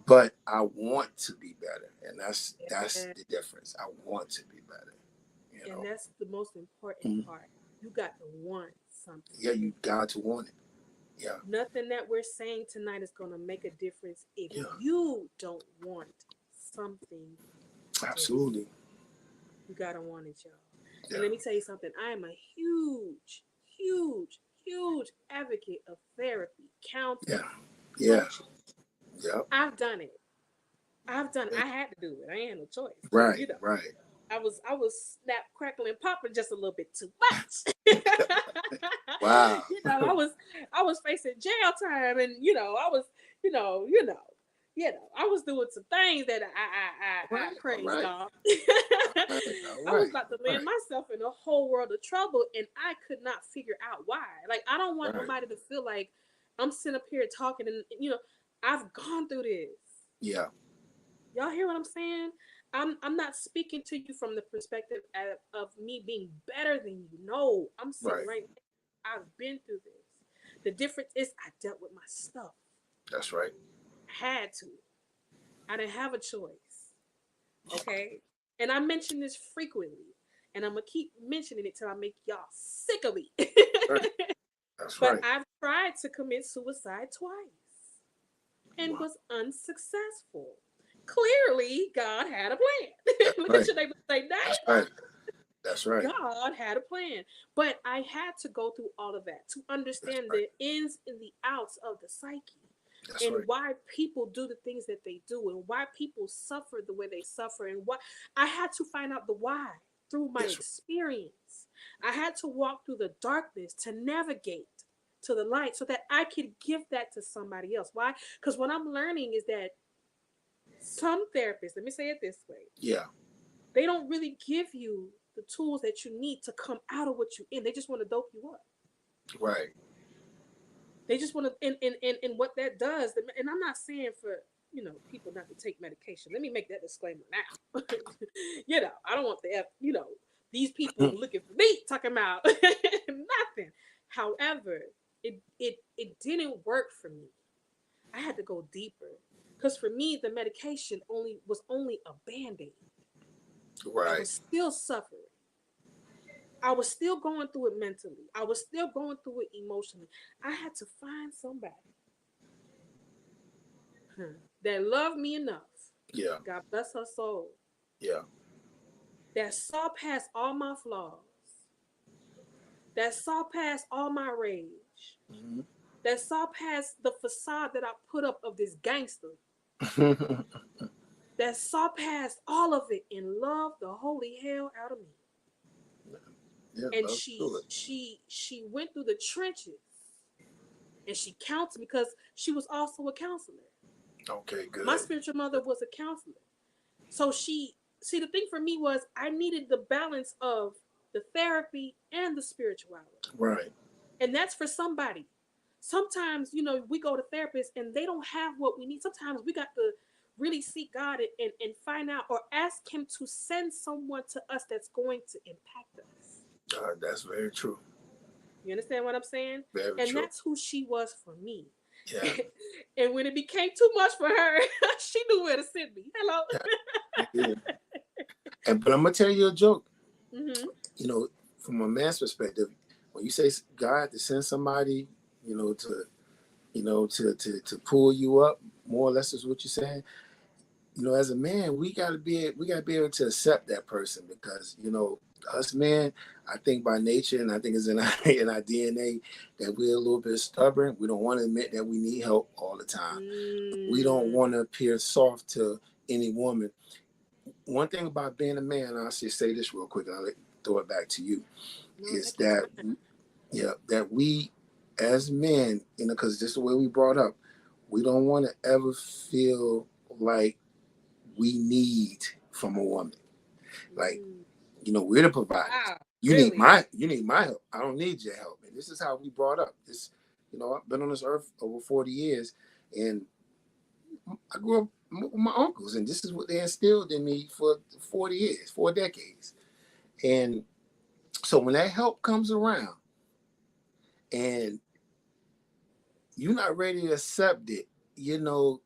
but I want to be better, and that's Yeah. the difference. I want to be better, you And know. that's the most important Mhm. part. You got to want something. Yeah, you got to want it. Yeah, Nothing that we're saying tonight is going to make a difference if yeah, you don't want something different. absolutely. You got to want it, y'all. And Yeah, let me tell you something. I am a huge, huge, huge advocate of therapy, yeah, counseling, yeah, coaching. yeah. I've done it. I've done it. I had to do it. I ain't had no choice because, Right, right. I was snap, crackling, popping just a little bit too much. Wow. I was facing jail time, and you know, you know, I was doing some things that I Right, all praise right, God. all right, all I was right, about to all land right, myself in a whole world of trouble, and I could not figure out why. Like, I don't want right. nobody to feel like I'm sitting up here talking, and I've gone through this. Yeah, Y'all hear what I'm saying? I'm not speaking to you from the perspective of me being better than you. No, I'm sitting right. right there. I've been through this. The difference is I dealt with my stuff. That's right. I had to. I didn't have a choice. Okay? And I mention this frequently. And I'm gonna keep mentioning it till I make y'all sick of me. Right. That's But right. I've tried to commit suicide twice and Wow. was unsuccessful. Clearly, God had a plan. That's Look at right. your neighbor and say, That's neighbor, right. That's right. God had a plan. But I had to go through all of that to That's understand right. the ins and the outs of the psyche That's and right. why people do the things that they do and why people suffer the way they suffer and why I had to find out the why through my Yes. experience. I had to walk through the darkness to navigate to the light so that I could give that to somebody else. Why? Because what I'm learning is that some therapists, let me say it this way, Yeah. they don't really give you the tools that you need to come out of what you're in. They just want to dope you up. Right. They just want to, and what that does, and I'm not saying for, people not to take medication. Let me make that disclaimer now. I don't want these people looking for me talking about nothing. However, it didn't work for me. I had to go deeper. Because for me, the medication only a band-aid. I Right. was still suffering. I was still going through it mentally. I was still going through it emotionally. I had to find somebody that loved me enough. Yeah. God bless her soul. Yeah. That saw past all my flaws. That saw past all my rage. Hmm. That saw past the facade that I put up of this gangster. That saw past all of it and loved the holy hell out of me. Yeah. And Let's she do it. she she went through the trenches and she counseled because she was also a counselor. Okay. My Good. spiritual mother was a counselor. So the thing for me was I needed the balance of the therapy and the spirituality. Right. And that's for somebody. Sometimes, we go to therapists and they don't have what we need. Sometimes we got to really seek God and find out or ask Him to send someone to us that's going to impact us. That's very true. You understand what I'm saying? Very And true. that's who she was for me. Yeah. And when it became too much for her, she knew where to send me. Hello. Yeah. Yeah. And but I'm gonna tell you a joke. Mm-hmm. You know, from a man's perspective, when you say God to send somebody, to pull you up, more or less is what you're saying. As a man, we gotta be able to accept that person because us men, I think by nature, and I think it's in our in our DNA that we're a little bit stubborn. We don't want to admit that we need help all the time. We don't Mm. want to appear soft to any woman. One thing about being a man, I'll just say this real quick, and I'll throw it back to you, No, is take your that time. that we as men, because just the way we brought up, we don't want to ever feel like we need from a woman. Like, Mm. we're the providers. Wow. You need Really? my help. I don't need your help. And this is how we brought up. I've been on this earth over 40 years, and I grew up with my uncles, and this is what they instilled in me for 40 years, 4 decades. And so when that help comes around and you're not ready to accept it, you know,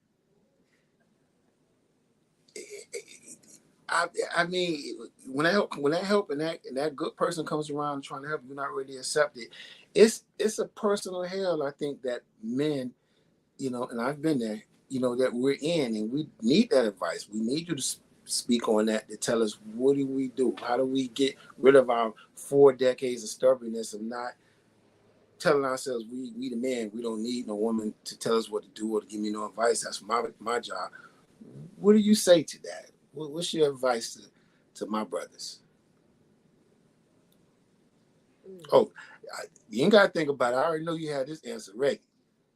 I, I mean, when that help and that good person comes around trying to help, you're not ready to accept it. It's a personal hell. I think that men, you know, and I've been there, you know, that we're in, and we need that advice. We need you to speak on that to tell us what do we do? How do we get rid of our 4 decades of stubbornness of not telling ourselves we the man, we don't need no woman to tell us what to do or to give me no advice. That's my job. What do you say to that? What's your advice to my brothers? Oh, you ain't got to think about it. I already know you had this answer ready.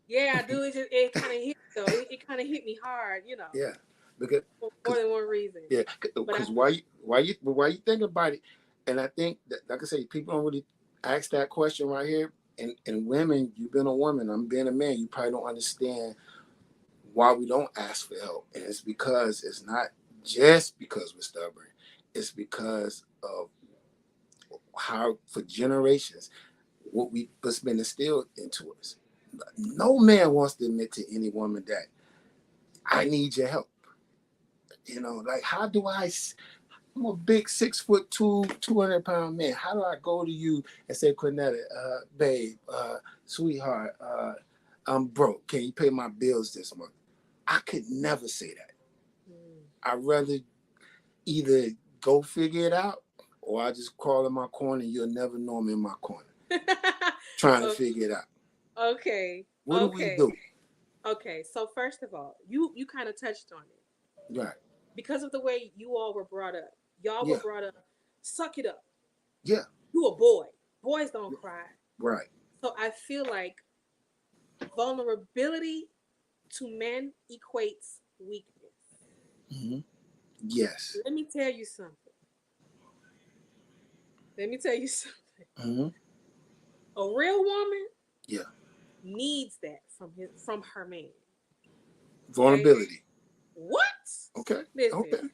Yeah, I do. It kind of hit though. It kind of hit me hard, you know, Yeah, because for more than one reason. yeah, But because why you think about it, and I think that, like I say, people don't really ask that question right here. And women, you've been a woman, I'm being a man. You probably don't understand why we don't ask for help, and it's because it's not just because we're stubborn. It's because of how for generations what's been instilled into us. No man wants to admit to any woman that I need your help. You know, like how do I'm a big 6'2", 200-pound man. How do I go to you and say, Cornetta, babe, sweetheart, I'm broke. Can you pay my bills this month? I could never say that. I'd rather either go figure it out or I just crawl in my corner and you'll never know I'm in my corner. Trying to figure it out. Okay. What do we do? Okay. So first of all, you kind of touched on it. Right. Because of the way you all were brought up. Y'all Yeah. were brought up, suck it up. Yeah. You a boy. Boys don't cry. Right. So I feel like vulnerability to men equates weakness. Mm-hmm. Yes. Let me tell you something. Mm-hmm. A real woman Yeah. needs that from her man. Vulnerability. Okay? What? Okay. Listen. Okay.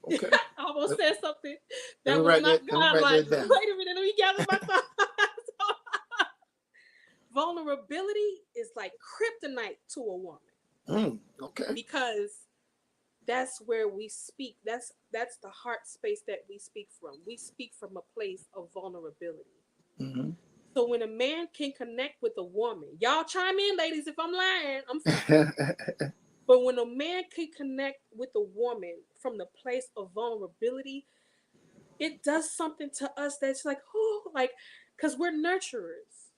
Okay. I almost said something Let that me was write not that down. godlike. Wait a minute, let me gather my thoughts. Vulnerability is like kryptonite to a woman. Okay. Because that's where we speak. That's the heart space that we speak from. We speak from a place of vulnerability. Mm-hmm. So when a man can connect with a woman, y'all chime in, ladies, if I'm lying. I'm sorry. But when a man can connect with a woman from the place of vulnerability, it does something to us that's like, oh, like, because we're nurturers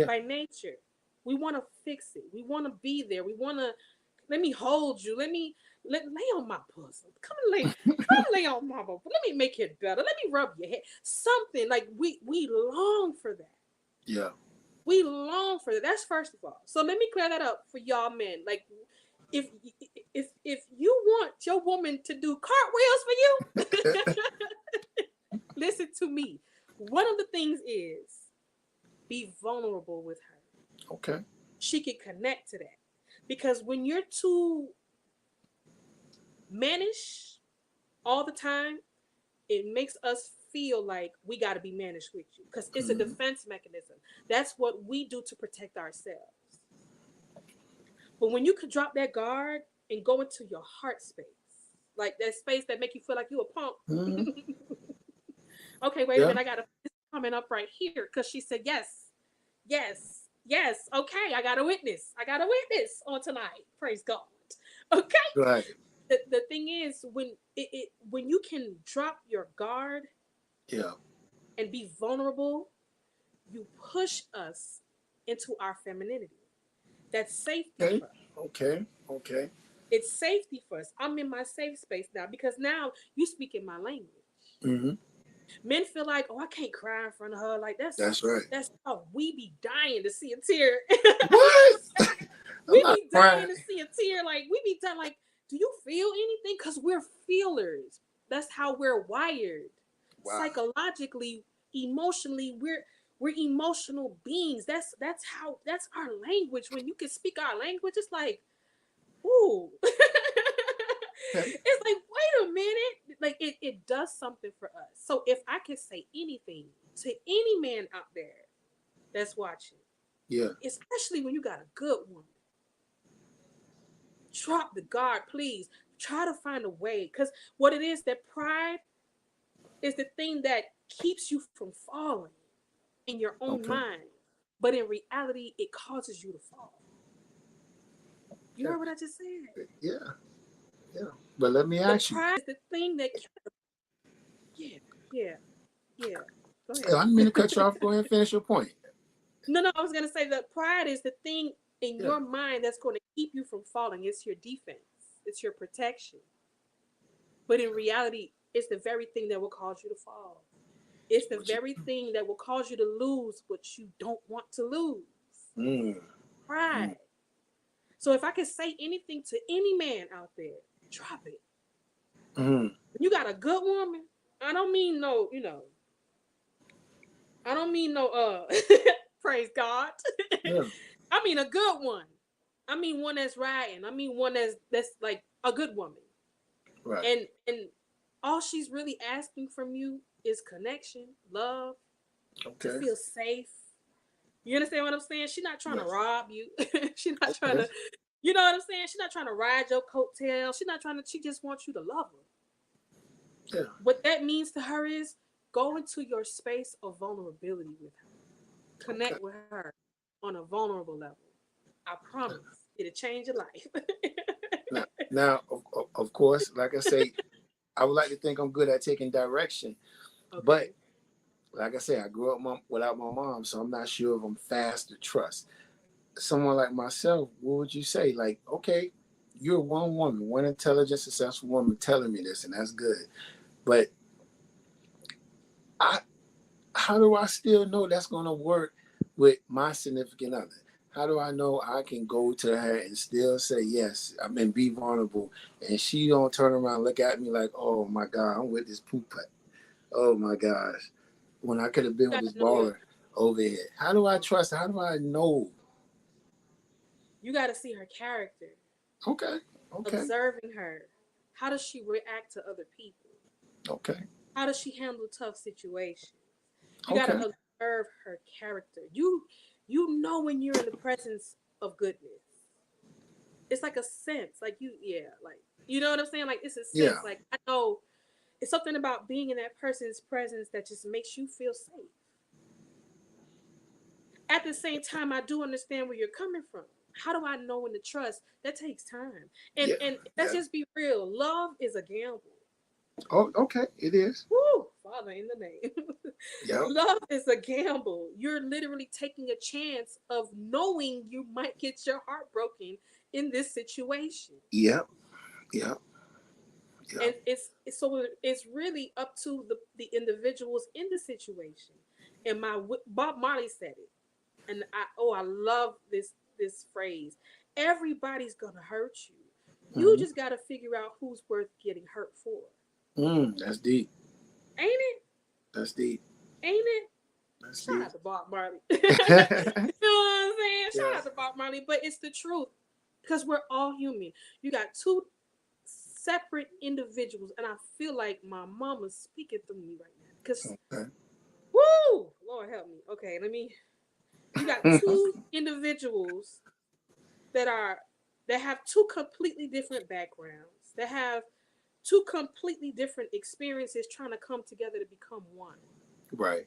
by nature. We want to fix it. We want to be there. We want to, let me hold you. Lay on my bosom. Come lay on my bosom. Let me make it better. Let me rub your head. Something like we long for that. Yeah. We long for that. That's first of all. So let me clear that up for y'all men. Like, if you want your woman to do cartwheels for you, listen to me. One of the things is be vulnerable with her. Okay. She can connect to that. Because when you're too mannish all the time, it makes us feel like we got to be managed with you because it's a defense mechanism. That's what we do to protect ourselves. But when you could drop that guard and go into your heart space, like that space that make you feel like you a punk. Okay, wait a minute. I got a coming up right here because she said yes. Okay, I got a witness on tonight. Praise God. Okay. Right. The thing is when you can drop your guard, and be vulnerable, you push us into our femininity. That's safety for us. Okay. It's safety for us. I'm in my safe space now because now you speak in my language. Mm-hmm. Men feel like, oh, I can't cry in front of her. Like that's right. That's how we be dying to see a tear. What? We be dying to see a tear. Like we be done. Like, do you feel anything? Because we're feelers. That's how we're wired. Wow. Psychologically, emotionally, we're emotional beings. That's our language. When you can speak our language, it's like, ooh. It's like, wait a minute. Like it does something for us. So if I could say anything to any man out there that's watching, Yeah. especially when you got a good one, drop the guard, please. Try to find a way. Because what it is, that pride is the thing that keeps you from falling in your own Okay. mind. But in reality, it causes you to fall. You Yeah. heard what I just said? Yeah. Yeah. But let me The ask you. pride is the thing that, yeah, yeah, yeah. Go I ahead. didn't mean to cut you off. Go ahead and finish your point. No, I was gonna say that pride is the thing in Yeah. your mind that's going to keep you from falling. It's your defense. It's your protection. But in reality, it's the very thing that will cause you to fall. It's the What you, very thing that will cause you to lose what you don't want to lose. mm, mm, Pride. So if I could say anything to any man out there, drop it. mm. You got a good woman. I don't mean no, I don't mean no praise God. Yeah. I mean a good one. I mean one that's riding. I mean one that's like a good woman. Right. And all she's really asking from you is connection, love, to Okay. feel safe. You understand what I'm saying? She's not trying to Yes. rob you. She's not trying Okay. to, you know what I'm saying? She's not trying to ride your coattail. She's not trying to, she just wants you to love her. Yeah. What that means to her is go into your space of vulnerability with her. Okay. Connect with her on a vulnerable level. I promise it'll change your life. Now, of course, like I say, I would like to think I'm good at taking direction, but Okay. like I say, I grew up without my mom, so I'm not sure if I'm fast to trust. Someone like myself, what would you say? Like, okay, you're one woman, one intelligent, successful woman telling me this, and that's good. But I, how do I still know that's going to work with my significant other? How do I know I can go to her and still say yes? I mean, be vulnerable, and she don't turn around and look at me like, "Oh my God, I'm with this poop putt. Oh my gosh, when I could have You been with got this to know your, baller over here." How do I trust? How do I know? you got to see her character, Okay, okay, observing her. How does she react to other people? okay, How does she handle tough situations? You got to okay. observe her character. You know when you're in the presence of goodness. It's like a sense, like like you know what I'm saying? Like it's a sense. Yeah, Like I know it's something about being in that person's presence that just makes you feel safe. At the same time, I do understand where you're coming from. How do I know when to trust? That takes time. And yeah, and let's yeah. just be real. Love is a gamble. Oh, okay, it is. Woo, Father, in the name. Yep, Love is a gamble. You're literally taking a chance of knowing you might get your heart broken in this situation. yep, yep, And yep. it's really up to the individuals in the situation. And my Bob Marley said it. And I love this phrase. Everybody's gonna hurt you. You Mm-hmm. just gotta figure out who's worth getting hurt for. That's deep. Ain't it? That's deep. Ain't it? That's Shout deep. out to Bob Marley. You know what I'm saying? Shout Yeah. out to Bob Marley. But it's the truth. Because we're all human. You got two separate individuals, and I feel like my mama's speaking through me right now. Because Okay. woo! Lord help me. Okay, let me, you got two individuals that are that have two completely different backgrounds, that have two completely different experiences trying to come together to become one. Right.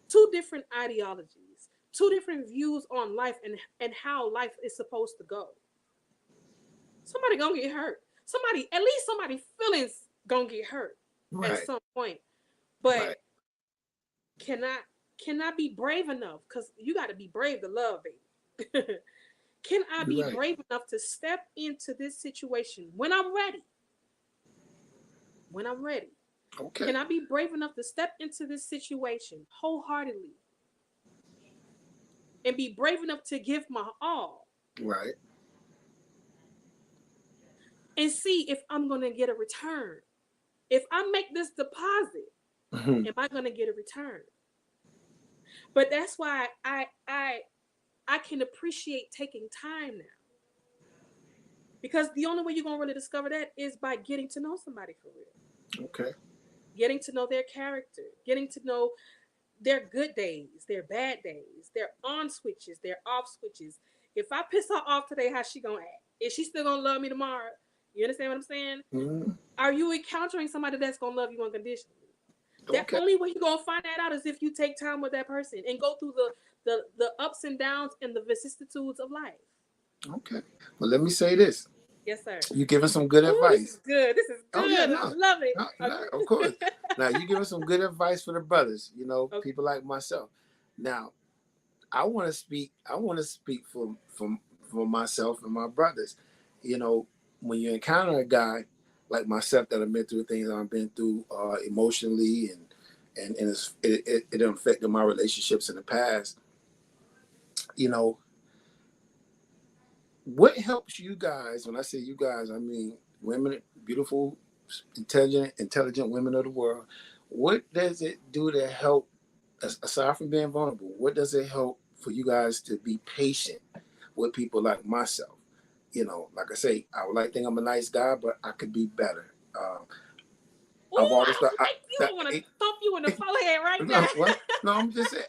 Two different ideologies, two different views on life and how life is supposed to go. Somebody gonna get hurt. Somebody, at least somebody feelings gonna get hurt at Right. some point. But Right. can I can I be brave enough? Because you got to be brave to love, baby. Can I You're be right. brave enough to step into this situation when I'm ready? When I'm ready. Okay. Can I be brave enough to step into this situation wholeheartedly and be brave enough to give my all Right. and see if I'm going to get a return? If I make this deposit, Mm-hmm. am I going to get a return? But that's why I can appreciate taking time now. Because the only way you're going to really discover that is by getting to know somebody for real. Okay. getting to know their character, getting to know their good days, their bad days, their on switches, their off switches. If I piss her off today, how she gonna act? Is she still gonna love me tomorrow? You understand what I'm saying? Mm-hmm. Are you encountering somebody that's gonna love you unconditionally? The Okay. only way you're gonna find that out is if you take time with that person and go through the ups and downs and the vicissitudes of life. Okay. Well, let me say this. Yes, sir. You giving some good Oh, this is advice. good. This is Oh yeah, good. I no, love it. no, no, of course. Okay. Now you giving some good advice for the brothers. You know, Okay. people like myself. Now I want to speak. I want to speak for myself and my brothers. You know, when you encounter a guy like myself that I've been through things I've been through emotionally and it affected my relationships in the past. You know, what helps you guys? When I say you guys, I mean women, beautiful, intelligent women of the world. What does it do to help? Aside from being vulnerable, what does it help for you guys to be patient with people like myself? You know, like I say, I would like to think I'm a nice guy, but I could be better. I've Oh, always I thought like you. I want to thump you in the forehead right now. no, well, no, I'm just saying.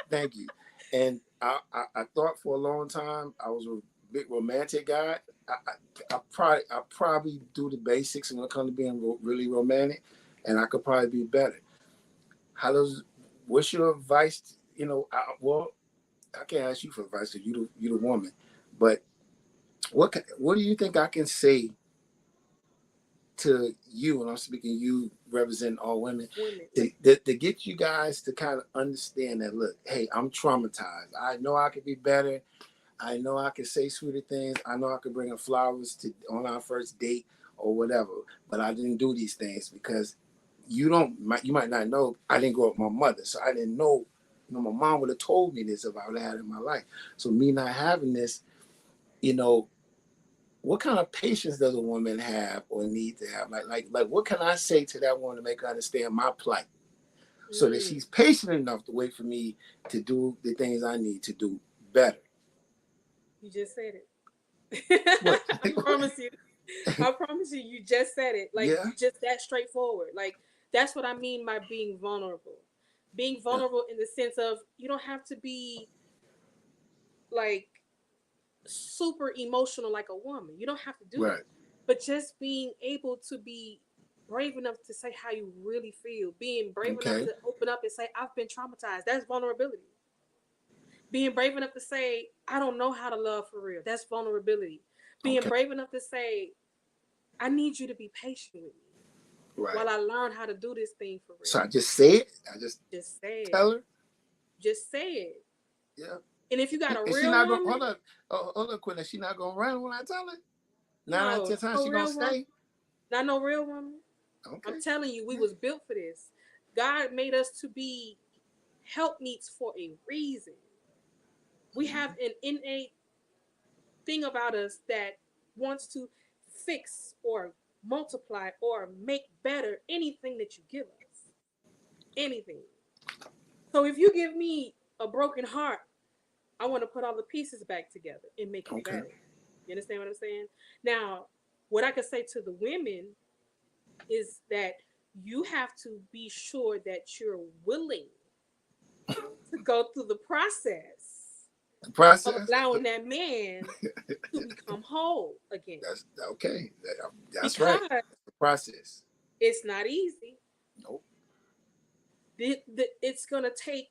Thank you. And I thought for a long time I was a big romantic guy. I probably do the basics when it comes to being really romantic, and I could probably be better. How does? What's your advice? You know, well, I can't ask you for advice because you the woman, but what do you think I can say to you, and I'm speaking you represent all women, Women. to get you guys to kind of understand that, look, hey, I'm traumatized. I know I could be better. I know I could say sweeter things. I know I could bring her flowers to on our first date or whatever, but I didn't do these things because you might not know, I didn't grow up with my mother, so I didn't know. You know, my mom would have told me this if I would have had it in my life. So me not having this, you know, what kind of patience does a woman have or need to have? Like what can I say to that woman to make her understand my plight so that Mm, she's patient enough to wait for me to do the things I need to do better? you just said it. What? I promise you. I promise you, you just said it. Like Yeah. you just that straightforward. Like that's what I mean by being vulnerable. Being Yeah. vulnerable in the sense of you don't have to be like super emotional like a woman. You don't have to do Right. that. But just being able to be brave enough to say how you really feel, being brave enough Okay. to open up and say, I've been traumatized. That's vulnerability. Being brave enough to say, I don't know how to love for real. That's vulnerability. Being Okay. brave enough to say, I need you to be patient with me Right. while I learn how to do this thing for real. So I just say it. I just Just say it. tell her. Just say it. Yeah. And if you got a Is she real not going? woman, Hold up. Oh, hold up, Quinn. Is she not going to run when I tell her? 9 out of 10 no, times no she going to real woman, stay. not no real woman. I'm Okay. telling you, we Yeah. was built for this. God made us to be helpmeets for a reason. We have Mhm. an innate thing about us that wants to fix or multiply or make better anything that you give us. Anything. So if you give me a broken heart, I want to put all the pieces back together and make it Okay. better. You understand what I'm saying? Now, what I could say to the women is that you have to be sure that you're willing to go through the process The of process. allowing that man to become whole again. That's okay. That's right. Because The process. it's not easy. Nope. It's going to take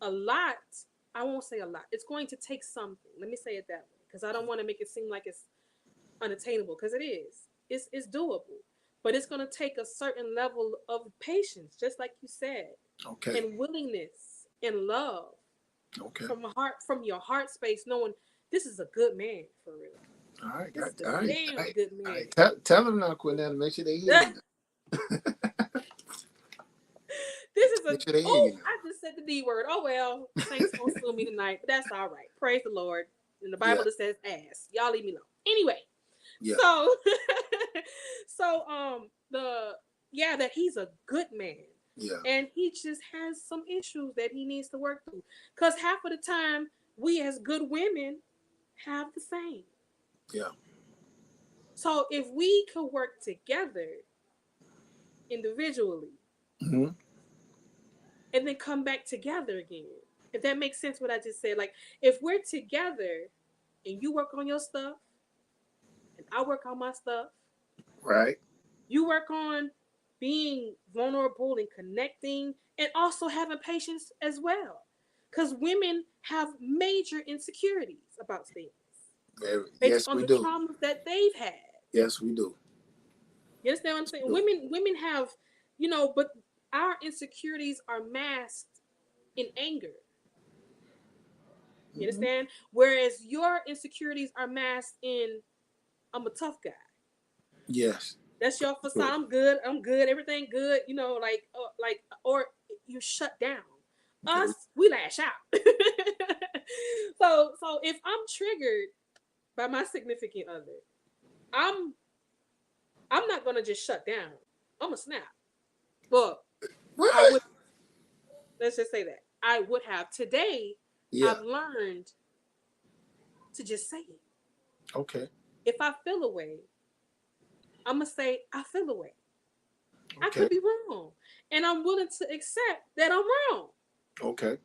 a lot. I won't say a lot. It's going to take something. Let me say it that way because I don't want to make it seem like it's unattainable because it is. It's doable. But it's going to take a certain level of patience, just like you said, Okay. and willingness and love Okay. from your heart space, knowing this is a good man for real. All right. This is All a right. damn All right. good All man. right. Tell them now, Quinn. Make sure they hear you. This is a Make sure they hear oh, you now. I just said the D word. Oh well, Saints gonna sue me tonight, but that's all right. Praise the Lord. In the Bible Yeah. it says ass. Y'all leave me alone. Anyway, Yeah. so the yeah, that he's a good man. Yeah. And he just has some issues that he needs to work through. Because half of the time, we as good women have the same. Yeah. So if we could work together, individually Mm-hmm. and then come back together again. If that makes sense, what I just said. Like, if we're together and you work on your stuff and I work on my stuff, Right. you work on being vulnerable and connecting and also having patience as well. Because women have major insecurities about things based Yes, on we the do. traumas that they've had. Yes, we do. You understand what I'm Yes, saying? we do. Women have, but our insecurities are masked in anger. You Mm-hmm. understand? Whereas your insecurities are masked in I'm a tough guy. Yes. That's your facade. True. I'm good. I'm good. Everything good. Or you shut down. Yeah. Us, we lash out. So if I'm triggered by my significant other, I'm I'm not gonna just shut down. I'm gonna snap. Well, I What? would. Let's just say that I would have today. Yeah. I've learned to just say it. Okay. If I feel a way, I'm gonna say I feel a way. I Okay. could be wrong, and I'm willing to accept that I'm wrong. Okay.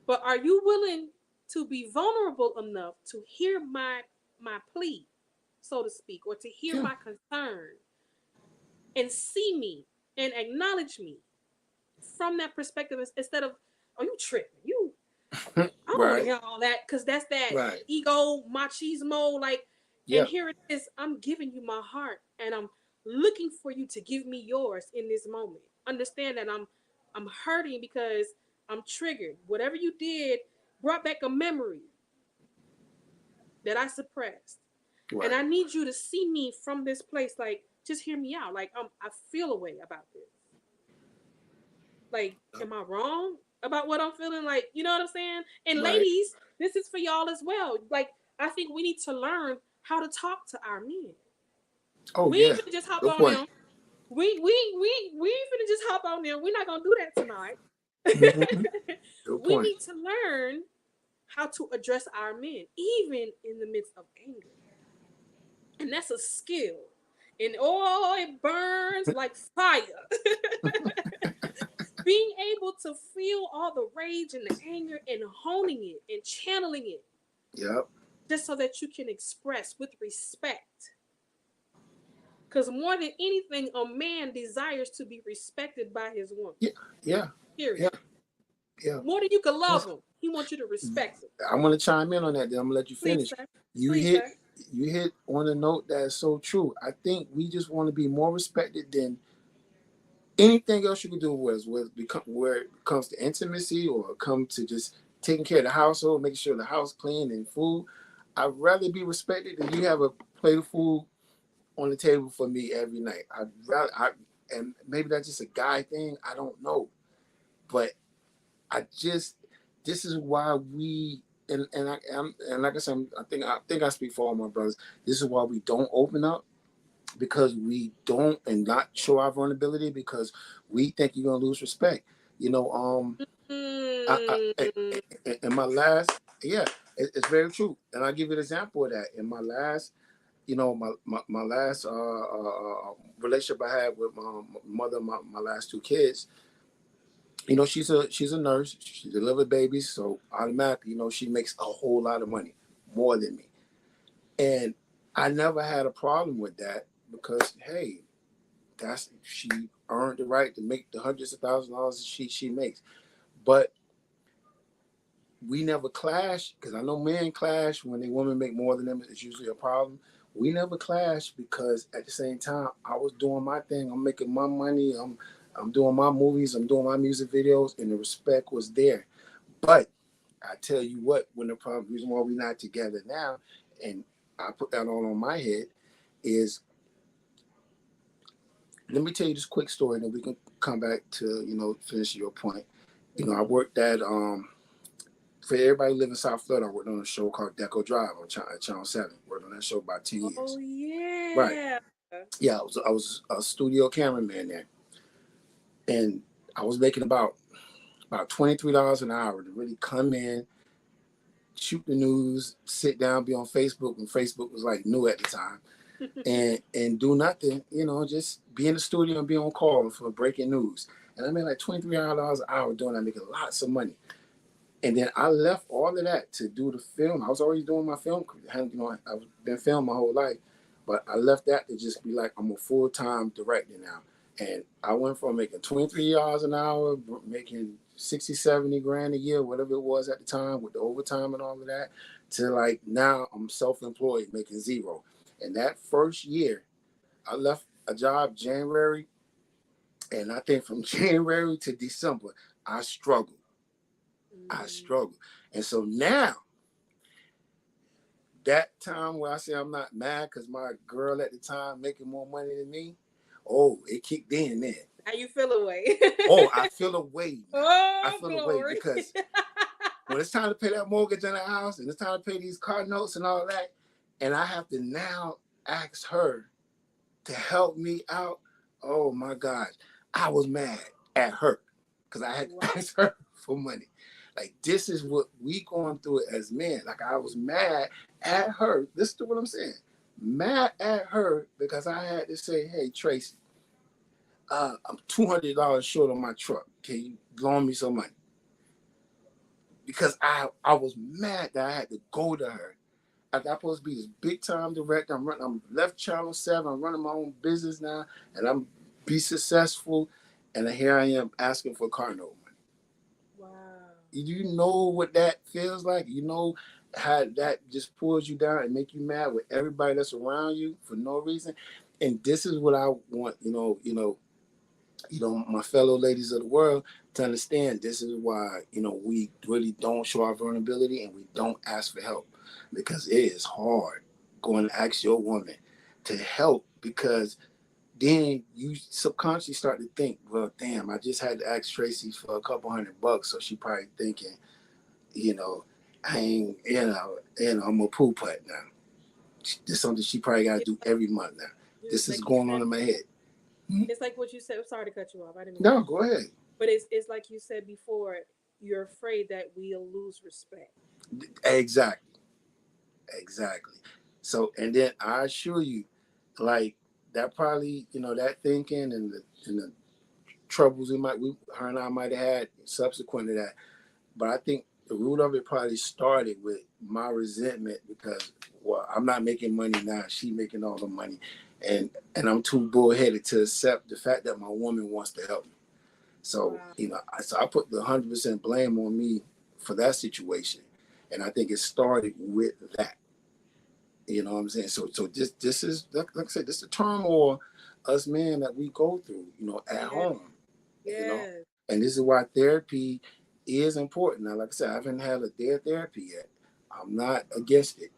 But are you willing to be vulnerable enough to hear my plea, so to speak, or to hear Yeah. my concern and see me and acknowledge me from that perspective instead of, oh, you tripping, I don't want to Right. hear all that because that's that Right. ego machismo. Like, and Yeah. here it is. I'm giving you my heart, and I'm looking for you to give me yours in this moment. Understand that I'm hurting because I'm triggered. Whatever you did brought back a memory that I suppressed, and Right. I need you to see me from this place. Like, just hear me out. Like, I feel a way about this. Like, am I wrong about what I'm feeling? Like, you know what I'm saying? And Right. ladies, this is for y'all as well. Like, I think we need to learn how to talk to our men. Oh We ain't yeah. finna just hop Good on point. them. We ain't finna just hop on them. We're not gonna do that tonight. Mm-hmm. Good We point. need to learn how to address our men, even in the midst of anger. And that's a skill. And oh, it burns like fire. Being able to feel all the rage and the anger and honing it and channeling it Yep. just so that you can express with respect. Because more than anything, a man desires to be respected by his woman. Yeah. Yeah. Yeah. Period. Yeah. More than you can love Yes. him, he wants you to respect him. I'm gonna chime in on that. Then I'm gonna let you Please, finish. sir. You Please, hit sir. you hit on a note that is so true. I think we just want to be more respected than anything else you can do with us, where it comes to intimacy or come to just taking care of the household, making sure the house clean and food. I'd rather be respected than you have a plate of food on the table for me every night. And maybe that's just a guy thing. I don't know, but I just this is why we and like I said, I think I speak for all my brothers. This is why we don't open up because we don't and not show our vulnerability because we think you're gonna lose respect. You know, Mm. in my last, yeah, it's very true, and I'll give you an example of that. In my last, my last relationship I had with my mother, my last two kids. She's a nurse. She delivered babies, so automatically, she makes a whole lot of money, more than me, and I never had a problem with that because hey, she earned the right to make the hundreds of thousands of dollars she makes. But we never clash because I know men clash when a woman make more than them. It's usually a problem. We never clash because at the same time I was doing my thing. I'm making my money. I'm doing my movies. I'm doing my music videos, and the respect was there. But I tell you what, when the problem reason why we're not together now, and I put that all on my head, is let me tell you this quick story, and then we can come back to finish your point. I worked at for everybody who live in South Florida. I worked on a show called Deco Drive on Channel 7. Worked on that show about 10 Oh years. Right. yeah. Yeah, I was a studio cameraman there, and I was making about $23 an hour to really come in, shoot the news, sit down, be on Facebook when Facebook was like new at the time. and do nothing, just be in the studio and be on call for breaking news. And I made like $2,300 an hour doing that, making lots of money. And then I left all of that to do the film. I was already doing my film. I've been filming my whole life, but I left that to just be like, I'm a full-time director now. And I went from making $23 an hour, making 60, 70 grand a year, whatever it was at the time with the overtime and all of that, to like now I'm self-employed making zero. And that first year, I left a job January, and I think from January to December, I struggled. I struggled. And so now, that time where I say I'm not mad because my girl at the time making more money than me, oh, it kicked in then. How you feel away? Oh, I feel away. I Oh, feel away glory. because when it's time to pay that mortgage on the house and it's time to pay these car notes and all that, and I have to now ask her to help me out. Oh my gosh, I was mad at her because I had to ask her for money. Like, this is what we going through it as men. Like, I was mad at her. Listen to what I'm saying. Mad at her because I had to say, hey, Tracy, I'm $200 short on my truck. Can you loan me some money? Because I was mad that I had to go to her. I'm supposed to be this big time director. I'm left Channel 7. I'm running my own business now, and I'm be successful. And here I am asking for car note money. Wow. You know what that feels like? You know how that just pulls you down and make you mad with everybody that's around you for no reason. And this is what I want, my fellow ladies of the world to understand. This is why, we really don't show our vulnerability and we don't ask for help, because it is hard going to ask your woman to help, because then you subconsciously start to think, well, damn, I just had to ask Tracy for a couple $100, so she probably thinking, I ain't, I'm a poo putt now. This is something she probably got to do every month now. This is going on in my head. It's like what you said. I'm sorry to cut you off. I didn't mean No, go ahead. But it's like you said before, you're afraid that we'll lose respect. Exactly. So, and then I assure you, like, that probably, that thinking and the troubles her and I might have had subsequent to that. But I think the root of it probably started with my resentment because, well, I'm not making money now. She making all the money. And I'm too bullheaded to accept the fact that my woman wants to help me. So, so I put the 100% blame on me for that situation. And I think it started with that. You know what I'm saying? So this is, like I said, this is the turmoil us men that we go through, at home. And this is why therapy is important. Now, like I said, I haven't had a day of therapy yet. I'm not against it.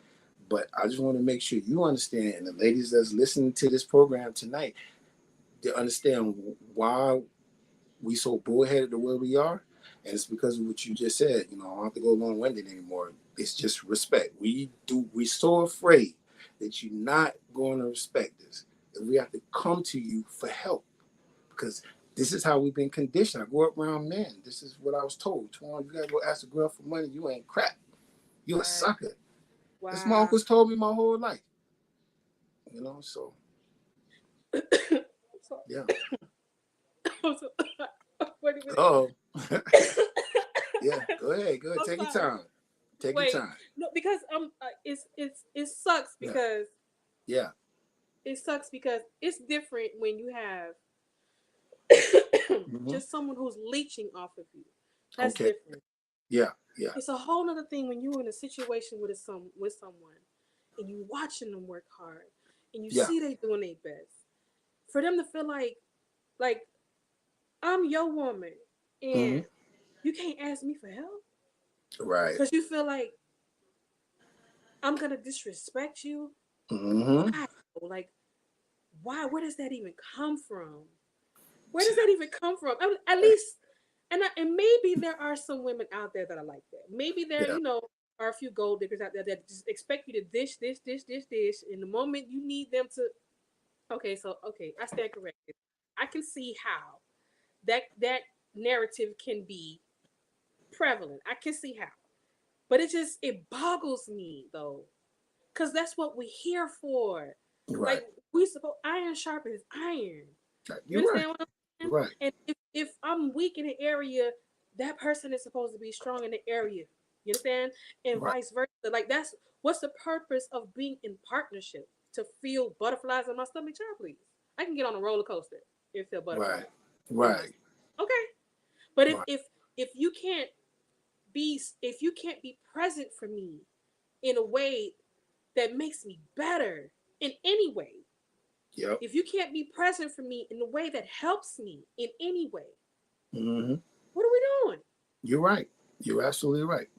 But I just want to make sure you understand, and the ladies that's listening to this program tonight, they understand why we so bullheaded the way we are. And it's because of what you just said. I don't have to go long-winded anymore. It's just respect. We're so afraid that you're not going to respect us, that we have to come to you for help, because this is how we've been conditioned. I grew up around men. This is what I was told. You gotta go ask a girl for money. You ain't crap. You a sucker. Wow. That's my uncles told me my whole life. So yeah. Oh. Yeah, go ahead. Take your time. Take your time. No, because it sucks because it sucks because it's different when you have just someone who's leeching off of you. That's different. Yeah. It's a whole other thing when you're in a situation with someone and you watching them work hard and you see they doing their best. For them to feel like I'm your woman and you can't ask me for help. Right. Because you feel like I'm gonna disrespect you. Mm-hmm. Why? Why? Where does that even come from? Where does that even come from? At least, and maybe there are some women out there that are like that. Maybe there, are a few gold diggers out there that just expect you to dish, and the moment you need them to, okay, I stand corrected. I can see how that narrative can be prevalent. I can see how, but it boggles me though, because that's what we're here for. Right. Like we suppose iron sharpens iron. You You're right. understand what I'm saying? You're right. And if I'm weak in an area, that person is supposed to be strong in the area. You understand? And Right. vice versa. Like that's what's the purpose of being in partnership? To feel butterflies in my stomach, child, please. I can get on a roller coaster and feel butterflies Right. in my Right. stomach. Okay. But Right. if you can't if you can't be present for me in a way that makes me better in any way, Yep. if you can't be present for me in a way that helps me in any way, Mm-hmm. what are we doing? You're right. You're absolutely right.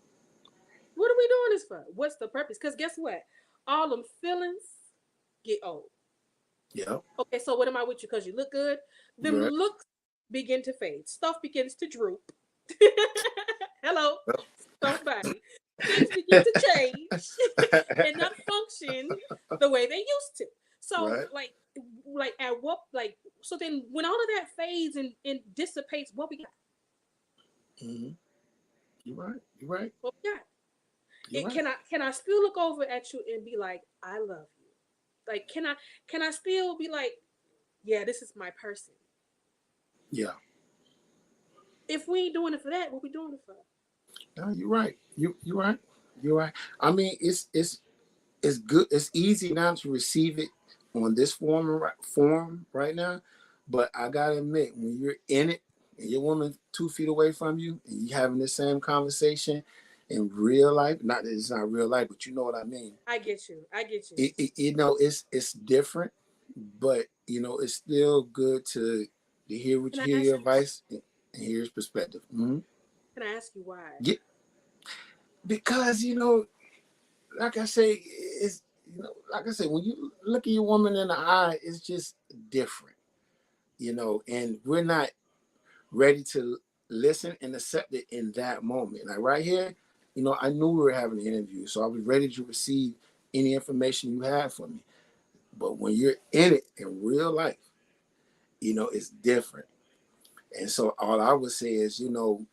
What are we doing this for? What's the purpose? Because guess what? All them feelings get old. Yep. Okay, so what am I with you? Because you look good? Them Right. looks begin to fade. Stuff begins to droop. Hello, somebody. Things begin to change and not function the way they used to. So Right. like at what like so then when all of that fades and dissipates, what we got? Mm-hmm. You're right. You're right. What we got? You're It right. can I still look over at you and be like, I love you? Like can I still be like, yeah, this is my person? Yeah. If we ain't doing it for that, what we doing it for? No, you're right. You're right. You're right. I mean, it's good. It's easy now to receive it on this form right now, but I gotta admit, when you're in it and your woman 2 feet away from you and you having the same conversation in real life, not that it's not real life, but you know what I mean. I get you. I get you. It's different, but it's still good to hear what Can you I hear ask your you why? advice and hear his perspective. Mm-hmm. Can I ask you why? Yeah, because like I say, it's like I say, when you look at your woman in the eye, it's just different, and we're not ready to listen and accept it in that moment. Like right here, I knew we were having an interview, so I was ready to receive any information you had for me. But when you're in it in real life, it's different. And so all I would say is, to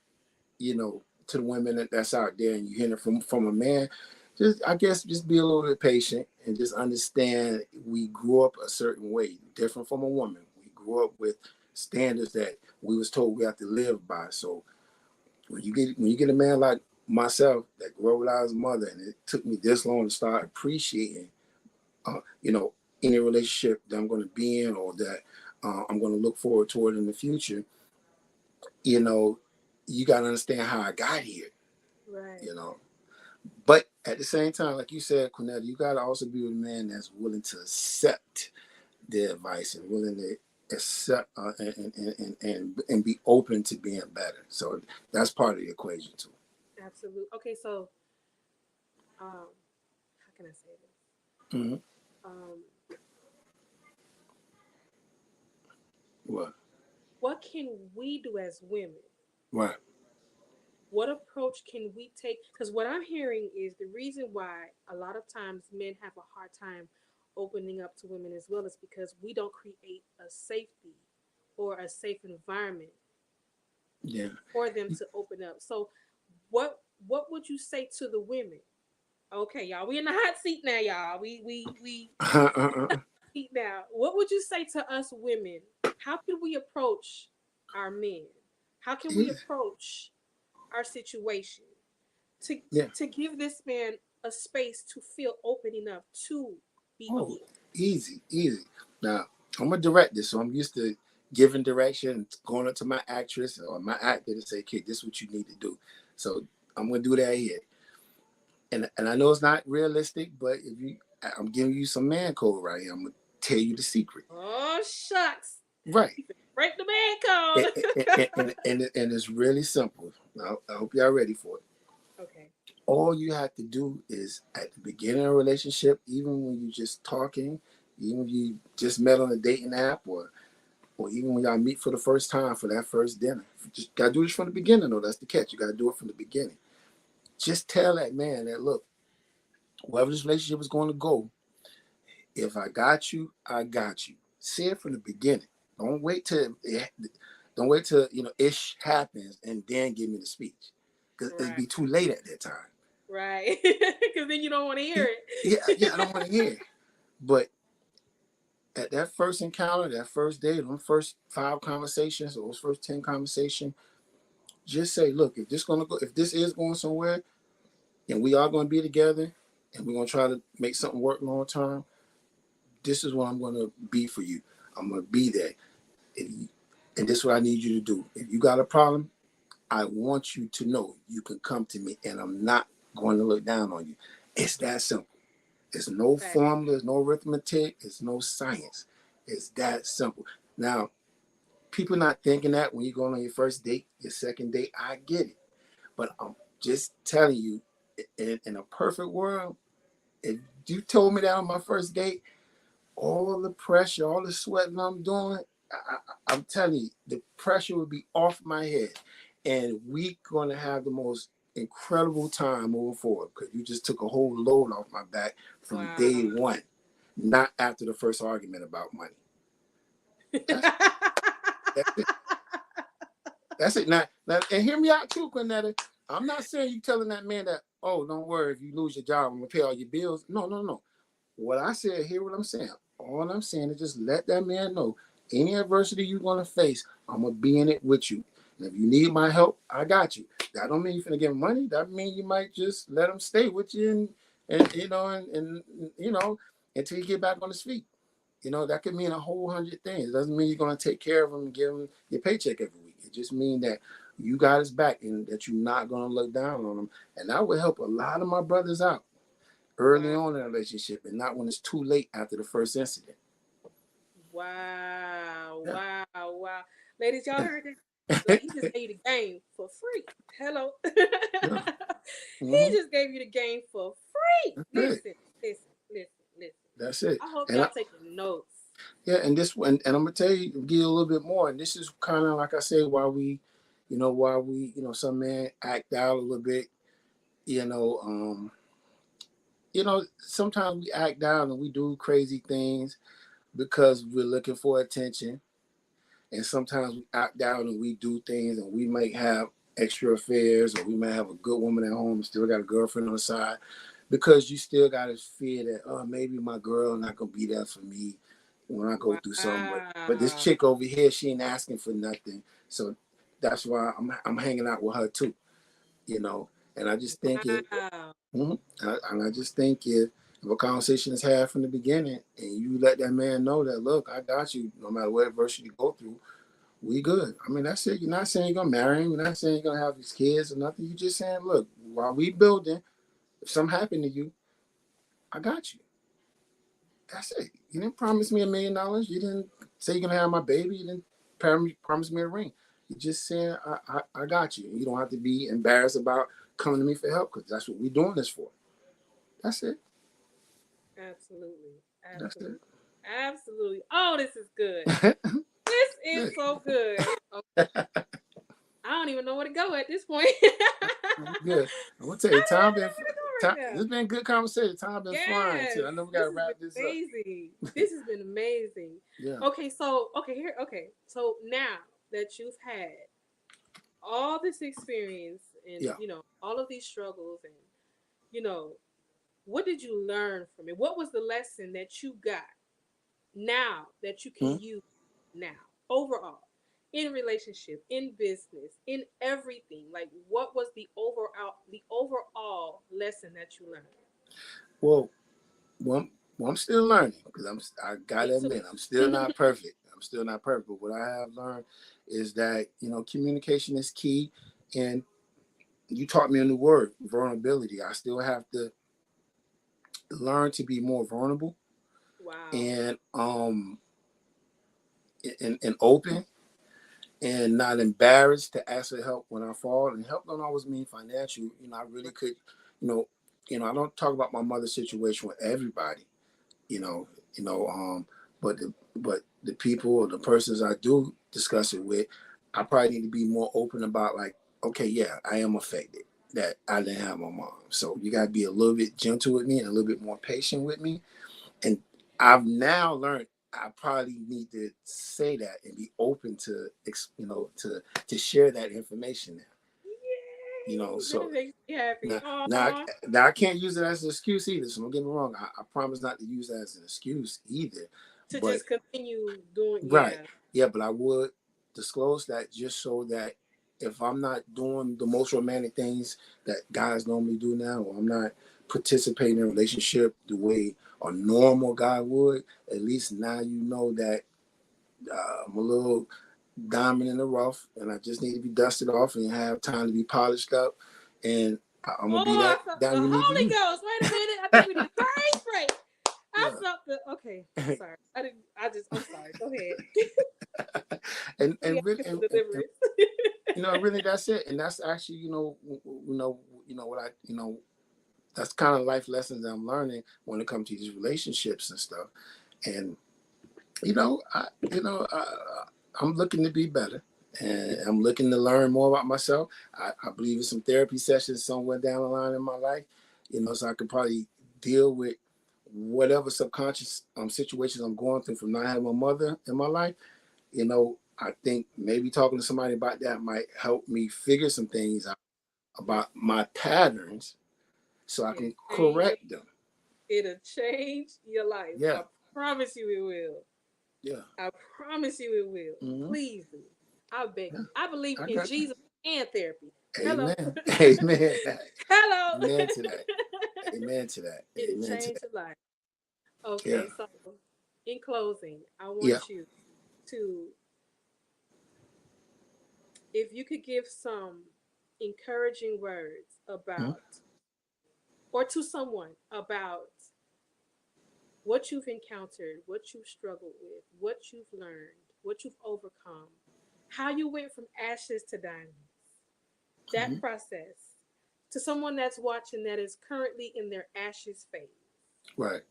the women that's out there and you hear it from a man, just I guess just be a little bit patient and just understand we grew up a certain way, different from a woman. We grew up with standards that we was told we have to live by. So when you get a man like myself that grew up without his mother, and it took me this long to start appreciating, uh, you know, any relationship that I'm going to be in or that I'm going to look forward toward in the future, you know, you got to understand how I got here, Right. you know. But at the same time, like you said, Cornetta, you got to also be with a man that's willing to accept the advice and willing to accept and be open to being better. So that's part of the equation too. Absolutely. Okay, so how can I say this? Mm-hmm. Um, What? what can we do as women? Right. What approach can we take? Because what I'm hearing is the reason why a lot of times men have a hard time opening up to women as well is because we don't create a safety or a safe environment Yeah. for them to open up. So what would you say to the women? Okay, y'all, we in the hot seat now, y'all. We seat now. What would you say to us women? How can we approach our men? How can we approach our situation to Yeah. to give this man a space to feel open enough to be Oh, open? easy, easy. Now, I'm a director, so I'm used to giving direction, going up to my actress or my actor to say, "Okay, this is what you need to do." So I'm gonna do that here, and I know it's not realistic, but I'm giving you some man code right here. I'm gonna tell you the secret. Oh shucks. Right, You finna break the man and code. and it's really simple. Now, I hope y'all ready for it. Okay. All you have to do is at the beginning of a relationship, even when you're just talking, even if you just met on a dating app, or even when y'all meet for the first time for that first dinner. You just gotta do this from the beginning, though. That's the catch. You gotta do it from the beginning. Just tell that man that, look, wherever this relationship is going to go, if I got you, I got you. Say it from the beginning. Don't wait till ish happens and then give me the speech, because it'd Right. be too late at that time. Right. Because then you don't want to hear Yeah, it. yeah, I don't want to hear it. But at that first encounter, that first date, those first 5 conversations, those first 10 conversations, just say, look, if this is going somewhere, and we are going to be together, and we're going to try to make something work long term, this is what I'm going to be for you. I'm going to be there. And this is what I need you to do. If you got a problem, I want you to know you can come to me, and I'm not going to look down on you. It's that simple. It's no Fact. formula, it's no arithmetic, it's no science. It's that simple. Now, people not thinking that when you're going on your first date, your second date, I get it. But I'm just telling you, in a perfect world, if you told me that on my first date, all the pressure, all the sweating I'm doing, I'm telling you, the pressure would be off my head. And we're going to have the most incredible time moving forward because you just took a whole load off my back from day Wow. one, not after the first argument about money. That's, that's it. That's it. Now, and hear me out too, Quinetta. I'm not saying you telling that man that, oh, don't worry, if you lose your job, I'm going to pay all your bills. No. What I said, hear what I'm saying. All I'm saying is just let that man know any adversity you're going to face, I'm going to be in it with you. And if you need my help, I got you. That don't mean you're going to give him money. That means you might just let him stay with you and until you get back on his feet. That could mean a whole 100 things. It doesn't mean you're going to take care of him and give him your paycheck every week. It just means that you got his back and that you're not going to look down on him. And that would help a lot of my brothers out early Wow. on in a relationship and not when it's too late after the first incident. Wow. Yeah. Wow. Ladies, y'all heard that? Like he just gave you the game for free. Hello. Yeah. He Mm-hmm. just gave you the game for free. That's it. Listen. That's it. I hope And y'all taking notes. yeah, and this one, and I'm gonna tell you, give you a little bit more. And this is kind of like I say, some men act out a little bit. You know, sometimes we act out and we do crazy things because we're looking for attention. And sometimes we act out and we do things and we might have extra affairs or we might have a good woman at home and still got a girlfriend on the side because you still got to fear that, oh, maybe my girl not going to be there for me when I go through something. But this Wow. chick over here, she ain't asking for nothing. So that's why I'm hanging out with her too, you know. And I just think it, Wow. mhm. And I just think if a conversation is had from the beginning and you let that man know that, look, I got you no matter what adversity you go through, we good. I mean, that's it. You're not saying you're gonna marry him. You're not saying you're gonna have his kids or nothing. You're just saying, look, while we building, if something happened to you, I got you. That's it. You didn't promise me $1 million. You didn't say you're gonna have my baby. You didn't promise me a ring. You're just saying, I got you. You don't have to be embarrassed about coming to me for help because that's what we're doing this for. That's it. Absolutely. That's Absolutely. Absolutely. Oh, this is good. it. This is so good. Okay. I don't even know where to go at this point. Good. I'm gonna tell I you, don't even know where to go right this now. has been a good conversation. Time been flying Yes, too. I know we this gotta has been wrap this up. amazing. This has been amazing. Yeah. So now that you've had all this experience and Yeah. all of these struggles and you know what did you learn from it? What was the lesson that you got now that you can Hmm? use now overall in relationship, in business, in everything? Like what was the overall lesson that you learned? Well, I'm still learning because I Me gotta too. admit I'm still not perfect. I'm still not perfect. But what I have learned is that communication is key, and you taught me a new word, vulnerability. I still have to learn to be more vulnerable Wow. and open and not embarrassed to ask for help when I fall. And help don't always mean financial. I really could, you know, I don't talk about my mother's situation with everybody, you know, you know, but the people or the persons I do discuss it with, I probably need to be more open about like, okay, yeah, I am affected that I didn't have my mom. So you gotta be a little bit gentle with me and a little bit more patient with me. And I've now learned I probably need to say that and be open to to share that information now. Yay! So That makes me happy. now, now, Aw. now I can't use it as an excuse either. So don't get me wrong. I promise not to use that as an excuse either. To but just continue doing, right, yeah. yeah, but I would disclose that just so that if I'm not doing the most romantic things that guys normally do now, or I'm not participating in a relationship the way a normal guy would, at least now you know that I'm a little diamond in the rough, and I just need to be dusted off and have time to be polished up, and I'm gonna be Oh, I that felt the down you need to Holy be. Ghost. Wait a minute. I think we need a praise break. I Yeah. felt the. Okay, I'm sorry. I didn't. I'm sorry. Go ahead. and We and really asking for and deliverance. really that's it, and that's actually what I that's kind of life lessons that I'm learning when it comes to these relationships and stuff. And I'm looking to be better, and I'm looking to learn more about myself. I believe in some therapy sessions somewhere down the line in my life, so I can probably deal with whatever subconscious situations I'm going through from not having a mother in my life. I think maybe talking to somebody about that might help me figure some things out about my patterns so I It'll can change, correct them. it'll change your life. Yeah, I promise you it will. yeah. I promise you it will. Hmm. Please do. I beg Yeah, you. I believe I in got you. Jesus and therapy. Hello. Amen. Amen. Hello. Amen to that. Amen to that. It'll Amen to change that. your life. Yeah. Okay, so in closing, I Yeah. want you to, if you could give some encouraging words Mhm. about, or to someone about what you've encountered, what you've struggled with, what you've learned, what you've overcome, how you went from ashes to diamonds, that Mhm. process, to someone that's watching that is currently in their ashes phase, Right.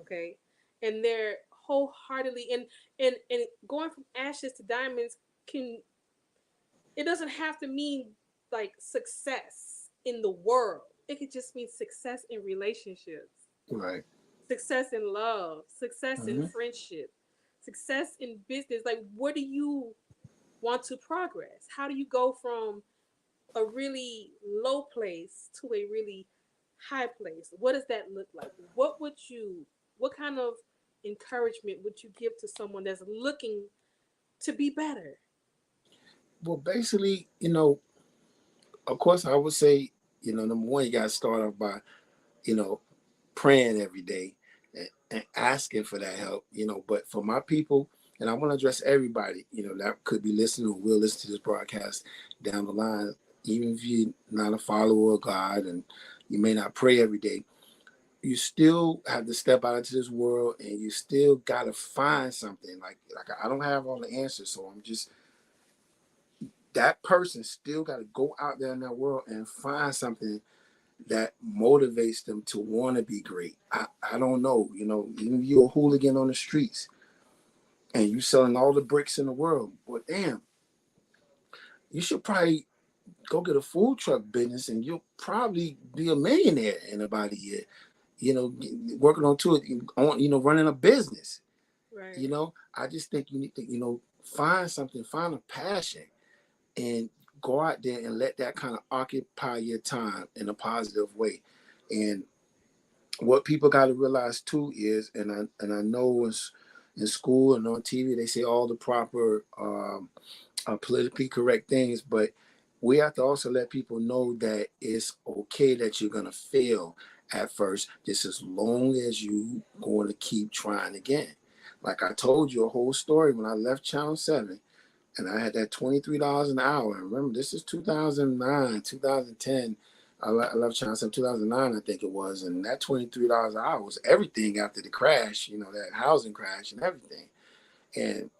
okay? And they're wholeheartedly, and going from ashes to diamonds can, it doesn't have to mean like success in the world. It could just mean success in relationships, Right. success in love, success in Mhm. friendship, success in business. Like, what do you want to progress? How do you go from a really low place to a really high place? What does that look like? What kind of encouragement would you give to someone that's looking to be better? Well, basically, of course, I would say, number one, you got to start off by, you know, praying every day and asking for that help. But for my people, and I want to address everybody, that could be listening or will listen to this broadcast down the line, even if you're not a follower of God and you may not pray every day, you still have to step out into this world and you still got to find something. Like I don't have all the answers, so I'm just that person still got to go out there in that world and find something that motivates them to want to be great. I don't know, even if you're a hooligan on the streets and you selling all the bricks in the world, well, damn, you should probably go get a food truck business and you'll probably be a millionaire in about a year. Working on to it, running a business. Right. I just think you need to, find something, find a passion, and go out there and let that kind of occupy your time in a positive way. And what people got to realize too is, and I know in school and on TV they say all the proper politically correct things, but we have to also let people know that it's okay that you're gonna fail at first, just as long as you going to keep trying again. Like I told you a whole story when I left Channel 7 and I had that $23 an hour. And remember, this is 2009, 2010. I left China in 2009, I think it was. And that $23 an hour was everything after the crash, that housing crash and everything. And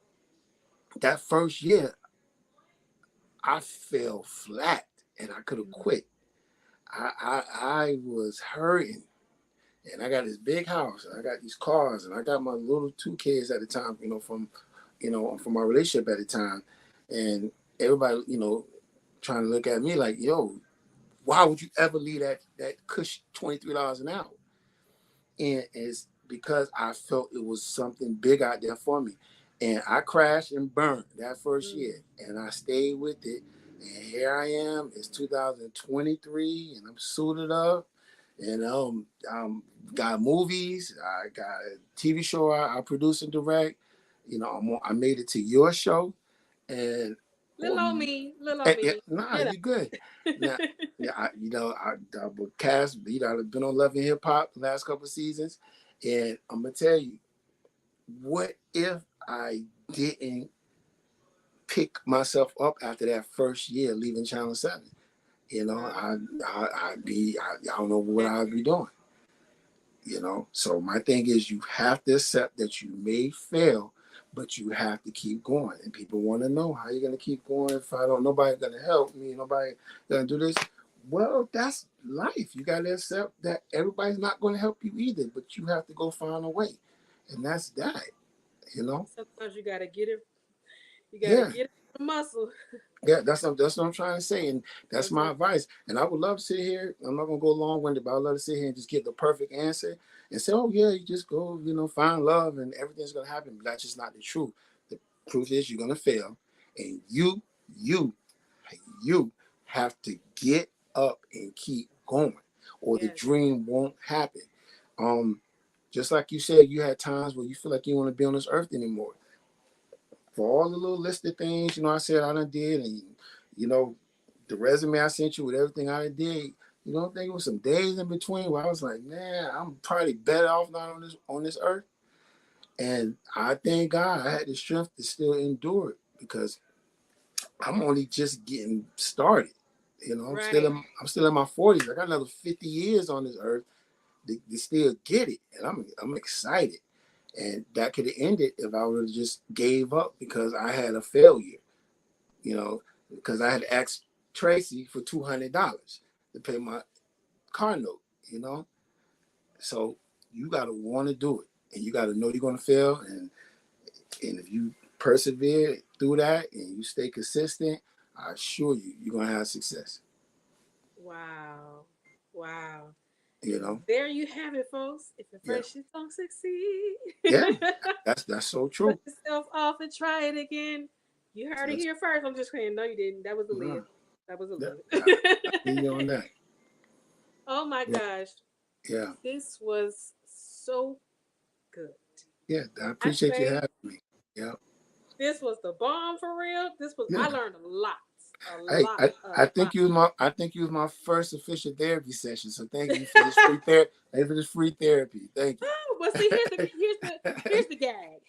that first year, I fell flat and I could have quit. I was hurting. And I got this big house and I got these cars and I got my little two kids at the time, from my relationship at the time. And everybody, trying to look at me like, yo, why would you ever leave that cush $23 an hour? And it's because I felt it was something big out there for me. And I crashed and burned that first Mm. year. And I stayed with it. And here I am. It's 2023 and I'm suited up and got movies. I got a TV show I produce and direct. I made it to your show, and Little old me, little old and, me. nah, You know. you good. Now, yeah, I would cast. I've been on Love and Hip Hop the last couple of seasons, and I'm gonna tell you, what if I didn't pick myself up after that first year leaving Channel 7? Wow. I don't know what I'd be doing. So my thing is, you have to accept that you may fail, but you have to keep going. And people want to know how you're going to keep going. If I don't, nobody going to help me, nobody going to do this. Well, that's life. You got to accept that everybody's not going to help you either, but you have to go find a way. And that's that, you know? Sometimes you gotta get it. You gotta Yeah. get it the muscle. Yeah, that's what I'm trying to say, and that's That's my it. advice. And I would love to sit here. I'm not gonna go long winded, but I would love to sit here and just get the perfect answer and say, "Oh yeah, you just go, find love, and everything's gonna happen." But that's just not the truth. The truth is you're gonna fail, and you, you have to get up and keep going, or the Yes. dream won't happen. Um, just like you said, you had times where you feel like you don't want to be on this earth anymore for all the little list of things, I said I done did, and you know, the resume I sent you with everything I did, I think it was some days in between where I was like, man, I'm probably better off not on this earth. And I thank God I had the strength to still endure it because I'm only just getting started. Right. I'm still in my 40s. I got another 50 years on this earth to still get it, and I'm excited. And that could have ended if I would have just gave up because I had a failure. Because I had asked Tracy for $200 to pay my car note, you know. So you gotta want to do it, and you gotta know you're gonna fail, and if you persevere through that and you stay consistent, I assure you, you're gonna have success. Wow. Wow. You And know, there you have it, folks. If at yeah, first you don't succeed, yeah, that's so dust true. yourself off and try it again. You heard it That's, here first. I'm just saying, no, you didn't. That was a uh, lid. That was a yeah, lid. I hear you on that. Oh my Yeah, gosh. yeah, This was so good. yeah. I I appreciate you say having me. Yeah, this was the bomb for real. I yeah. learned a lot. A Hey, lot, a I lot. think you was my first official therapy session. So thank you for this free therapy. Thank you for this free therapy. Thank you. Oh, well, see, here's the gag.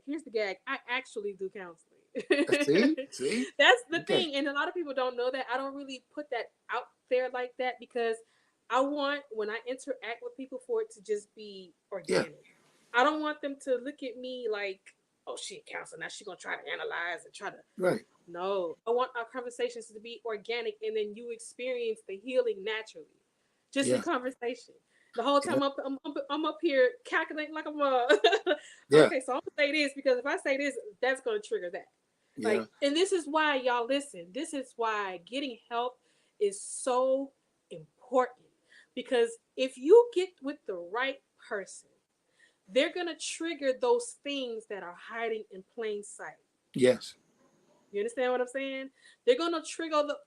Here's the gag. I actually do counseling. See, That's the okay, thing, and a lot of people don't know that. I don't really put that out there like that because I want when I interact with people for it to just be yeah, organic. I don't want them to look at me like, oh shit, counselor. Now she's gonna try to analyze and try to. right, No, I want our conversations to be organic, and then you experience the healing naturally, just in yeah, conversation. The whole yeah, time I'm up here calculating like I'm yeah, okay. So I'm gonna say this because if I say this, that's gonna trigger that. yeah, Like, and this is why y'all listen. This is why getting help is so important because if you get with the right person, they're gonna trigger those things that are hiding in plain sight. yes, You understand what I'm saying? They're gonna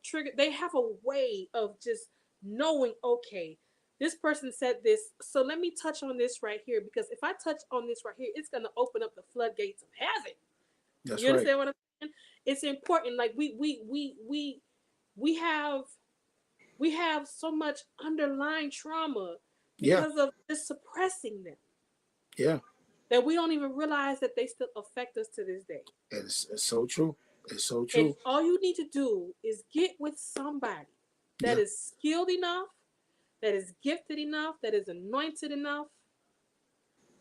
trigger. They have a way of just knowing. Okay, this person said this, so let me touch on this right here because if I touch on this right here, it's gonna open up the floodgates of heaven. that's You right. understand what I'm saying? It's important. Like we have we have so much underlying trauma Yeah, because of just suppressing them yeah, that we don't even realize that they still affect us to this day. it's so true. It's so And true. all you need to do is get with somebody that Yeah, is skilled enough, that is gifted enough, that is anointed enough,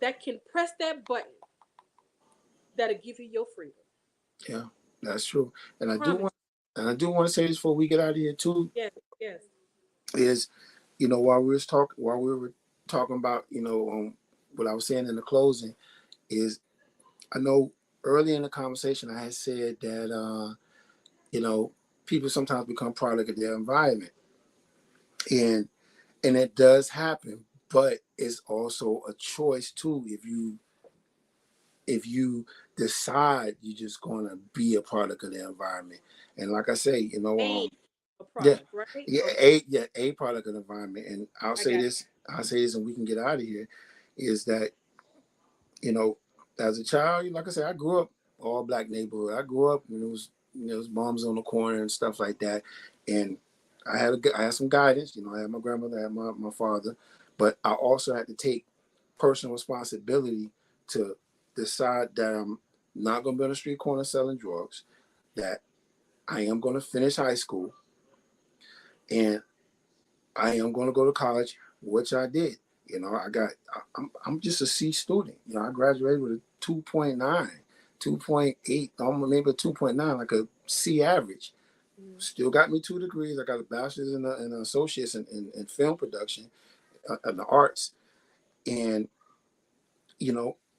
that can press that button that'll give you your freedom. yeah, that's true. And I do Promise. want, and I do want to say this before we get out of here too. Yes, yes. Is while we were talking about what I was saying in the closing is I know early in the conversation I had said that you know people sometimes become product of their environment, and it does happen, but it's also a choice too if you decide you're just gonna be a product of the environment. And like I say, Hey, a Yeah, product, right? yeah, Okay, a product of the environment. And I got you. I'll say this, and we can get out of here. Is that you know, as a child, like I said, I grew up all black neighborhood. I grew up when it was moms on the corner and stuff like that, and I had some guidance. I had my grandmother, I had my father, but I also had to take personal responsibility to decide that I'm not going to be on the street corner selling drugs. That I am going to finish high school, and I am going to go to college, which I did. I'm just a C student. I graduated with a 2.9, 2.8, almost maybe a 2.9, like a C average. Mm, Still got me 2 degrees. I got a bachelor's and an associate's in film production, in the arts. And,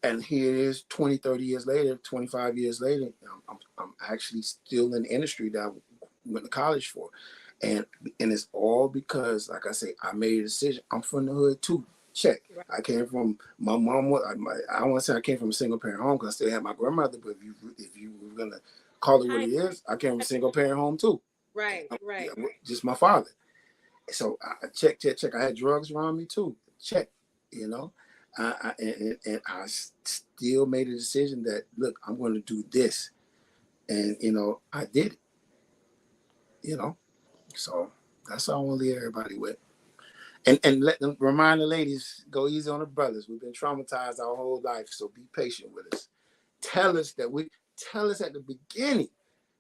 and here it is 20, 30 years later, 25 years later, I'm actually still in the industry that I went to college for. And it's all because, like I say, I made a decision. I'm from the hood too. Check. right. I came from my mom. I don't want to say I came from a single parent home because I still had my grandmother. But if you were gonna call it what it Hi. is, I came from a single parent home too. Right, Yeah, right. just my father. So I check, check, check. I had drugs around me too. Check. You know, and I still made a decision that look, I'm going to do this, and I did it. You know, so that's all I want to leave everybody with. And let them remind the ladies, go easy on the brothers. We've been traumatized our whole life, so be patient with us. Tell us that we tell us at the beginning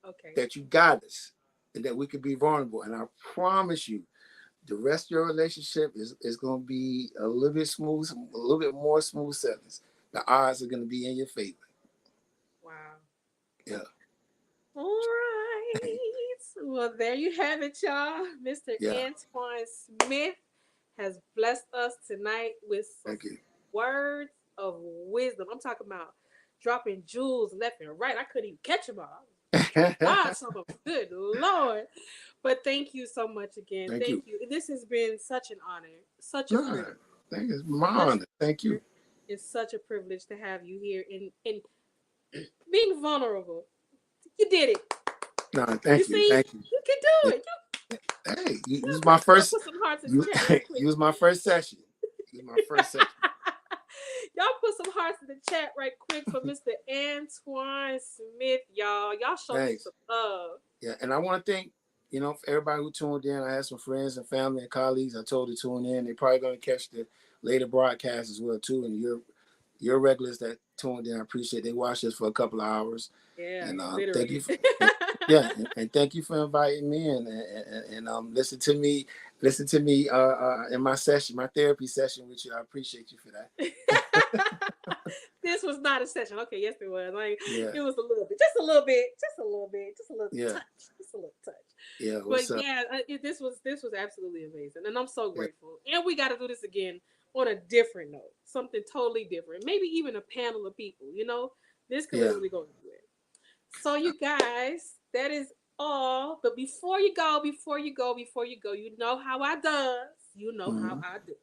Okay. that you got us and that we could be vulnerable. And I promise you, the rest of your relationship is going to be a little bit smooth, a little bit more smooth sailing. The odds are going to be in your favor. Wow. Yeah, All right. Well, there you have it, y'all. Mr. yeah. Antwan Smith has blessed us tonight with some Thank you. words of wisdom. I'm talking about dropping jewels left and right. I couldn't even catch them all. God, some of them. Good Lord. But thank you so much again. Thank Thank you. you. This has been such an honor, such a No, privilege, thank you. It's my such honor. Thank an honor. you. It's such a privilege to have you here and being vulnerable. You did it. No, You thank you. see, Thank you. you can do it. Hey, you Y'all use put, my y'all first. put some hearts in the You chat right quick. use my first session. Use my first session. Y'all put some hearts in the chat right quick for Mr. Antwan Smith, y'all. Y'all show him Thanks. some love. Yeah, and I want to thank for everybody who tuned in. I had some friends and family and colleagues I told to tune in. They're probably going to catch the later broadcast as well too. And your regulars that tuned in, I appreciate. They watched us for a couple of hours, Yeah, and thank you. literally. And, yeah, and thank you for inviting me and listen to me. Listen to me in my session, my therapy session with you. I appreciate you for that. This was not a session. Okay, yes, it was. Like Yeah, it was a little bit, just a little bit, just a little bit, just a little yeah, touch, just a little touch. yeah. But What's up? yeah, this was absolutely amazing, and I'm so Yeah, grateful. And we got to do this again on a different note, something totally different. Maybe even a panel of people. This could yeah. literally go anywhere. So you guys, that is all. But before you go, you know how I does. You know how Mm-hmm. I do.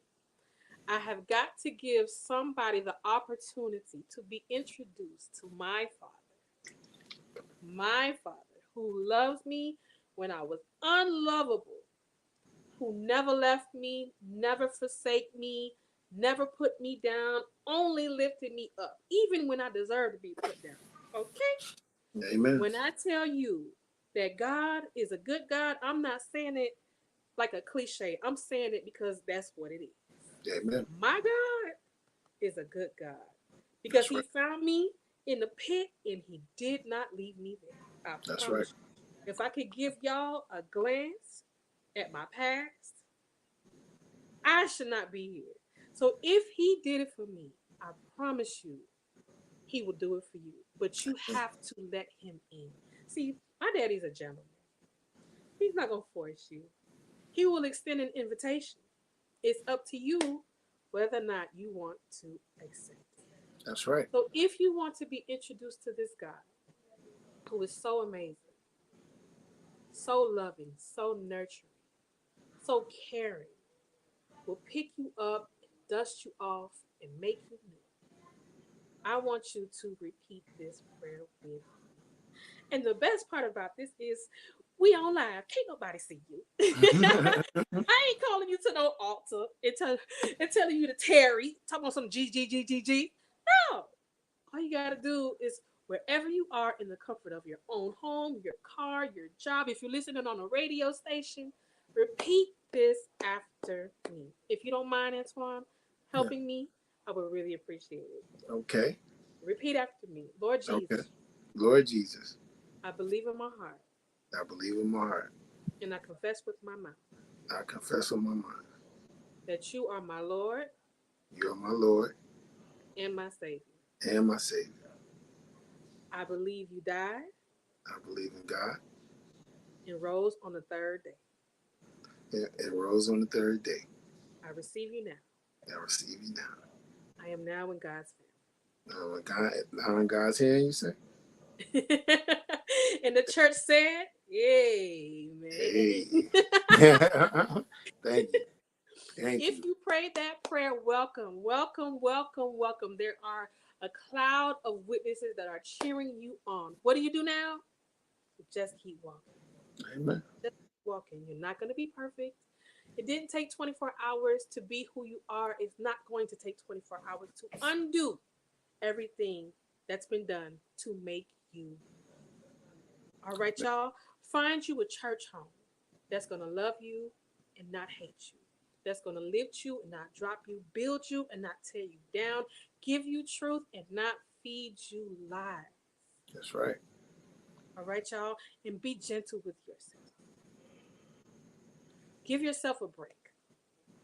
I have got to give somebody the opportunity to be introduced to my father who loves me when I was unlovable, who never left me, never forsake me, never put me down, only lifted me up, even when I deserve to be put down. Okay? Amen. When I tell you that God is a good God, I'm not saying it like a cliche. I'm saying it because that's what it is. Amen. My God is a good God because That's he right. found me in the pit and he did not leave me there. I That's right. promise you. If I could give y'all a glance at my past, I should not be here. So if he did it for me, I promise you, he will do it for you. But you have to let him in. See, my daddy's a gentleman. He's not going to force you. He will extend an invitation. It's up to you whether or not you want to accept it. That's right. So if you want to be introduced to this God who is so amazing, so loving, so nurturing, so caring, will pick you up and dust you off and make you new, I want you to repeat this prayer with me. And the best part about this is We on live. Can't nobody see you. I ain't calling you to no altar and telling you to tarry. Talking about some G. No. All you gotta do is wherever you are in the comfort of your own home, your car, your job. If you're listening on a radio station, repeat this after me. If you don't mind, Antwan, Yeah. helping me, I would really appreciate it. Okay. Repeat after me. Lord Okay. Jesus, Lord Jesus, I believe in my heart I believe in my heart. and I confess with my mouth I confess with my mind. that you are my Lord You are my Lord and my Savior. and my Savior. I believe you died I believe in God and rose on the third day. and rose on the third day. I receive you now. I receive you now. I am now in God's Now in God's hand, you say? family. And the church said, Amen. Hey. Thank you. Thank If you. you prayed that prayer, welcome, welcome, welcome, welcome. There are a cloud of witnesses that are cheering you on. What do you do now? Just keep walking. Amen. Just keep walking. You're not going to be perfect. It didn't take 24 hours to be who you are. It's not going to take 24 hours to undo everything that's been done to make you. All right, y'all. Find you a church home that's going to love you and not hate you. That's going to lift you and not drop you, build you and not tear you down, give you truth and not feed you lies. That's right. All right, y'all. And be gentle with yourself. Give yourself a break.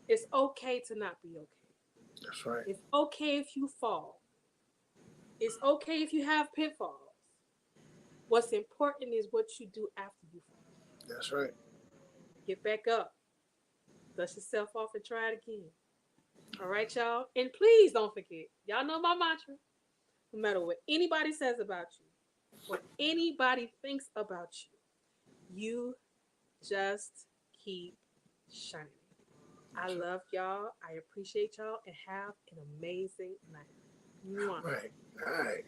It's okay to not be okay. That's right. It's okay if you fall. It's okay if you have pitfalls. What's important is what you do after you fall. That's right. Get back up, dust yourself off, and try it again. All right, y'all? And please don't forget, y'all know my mantra. No matter what anybody says about you, what anybody thinks about you, you just keep shining. I That's right. love y'all. I appreciate y'all and have an amazing night. Mwah. All right. All right.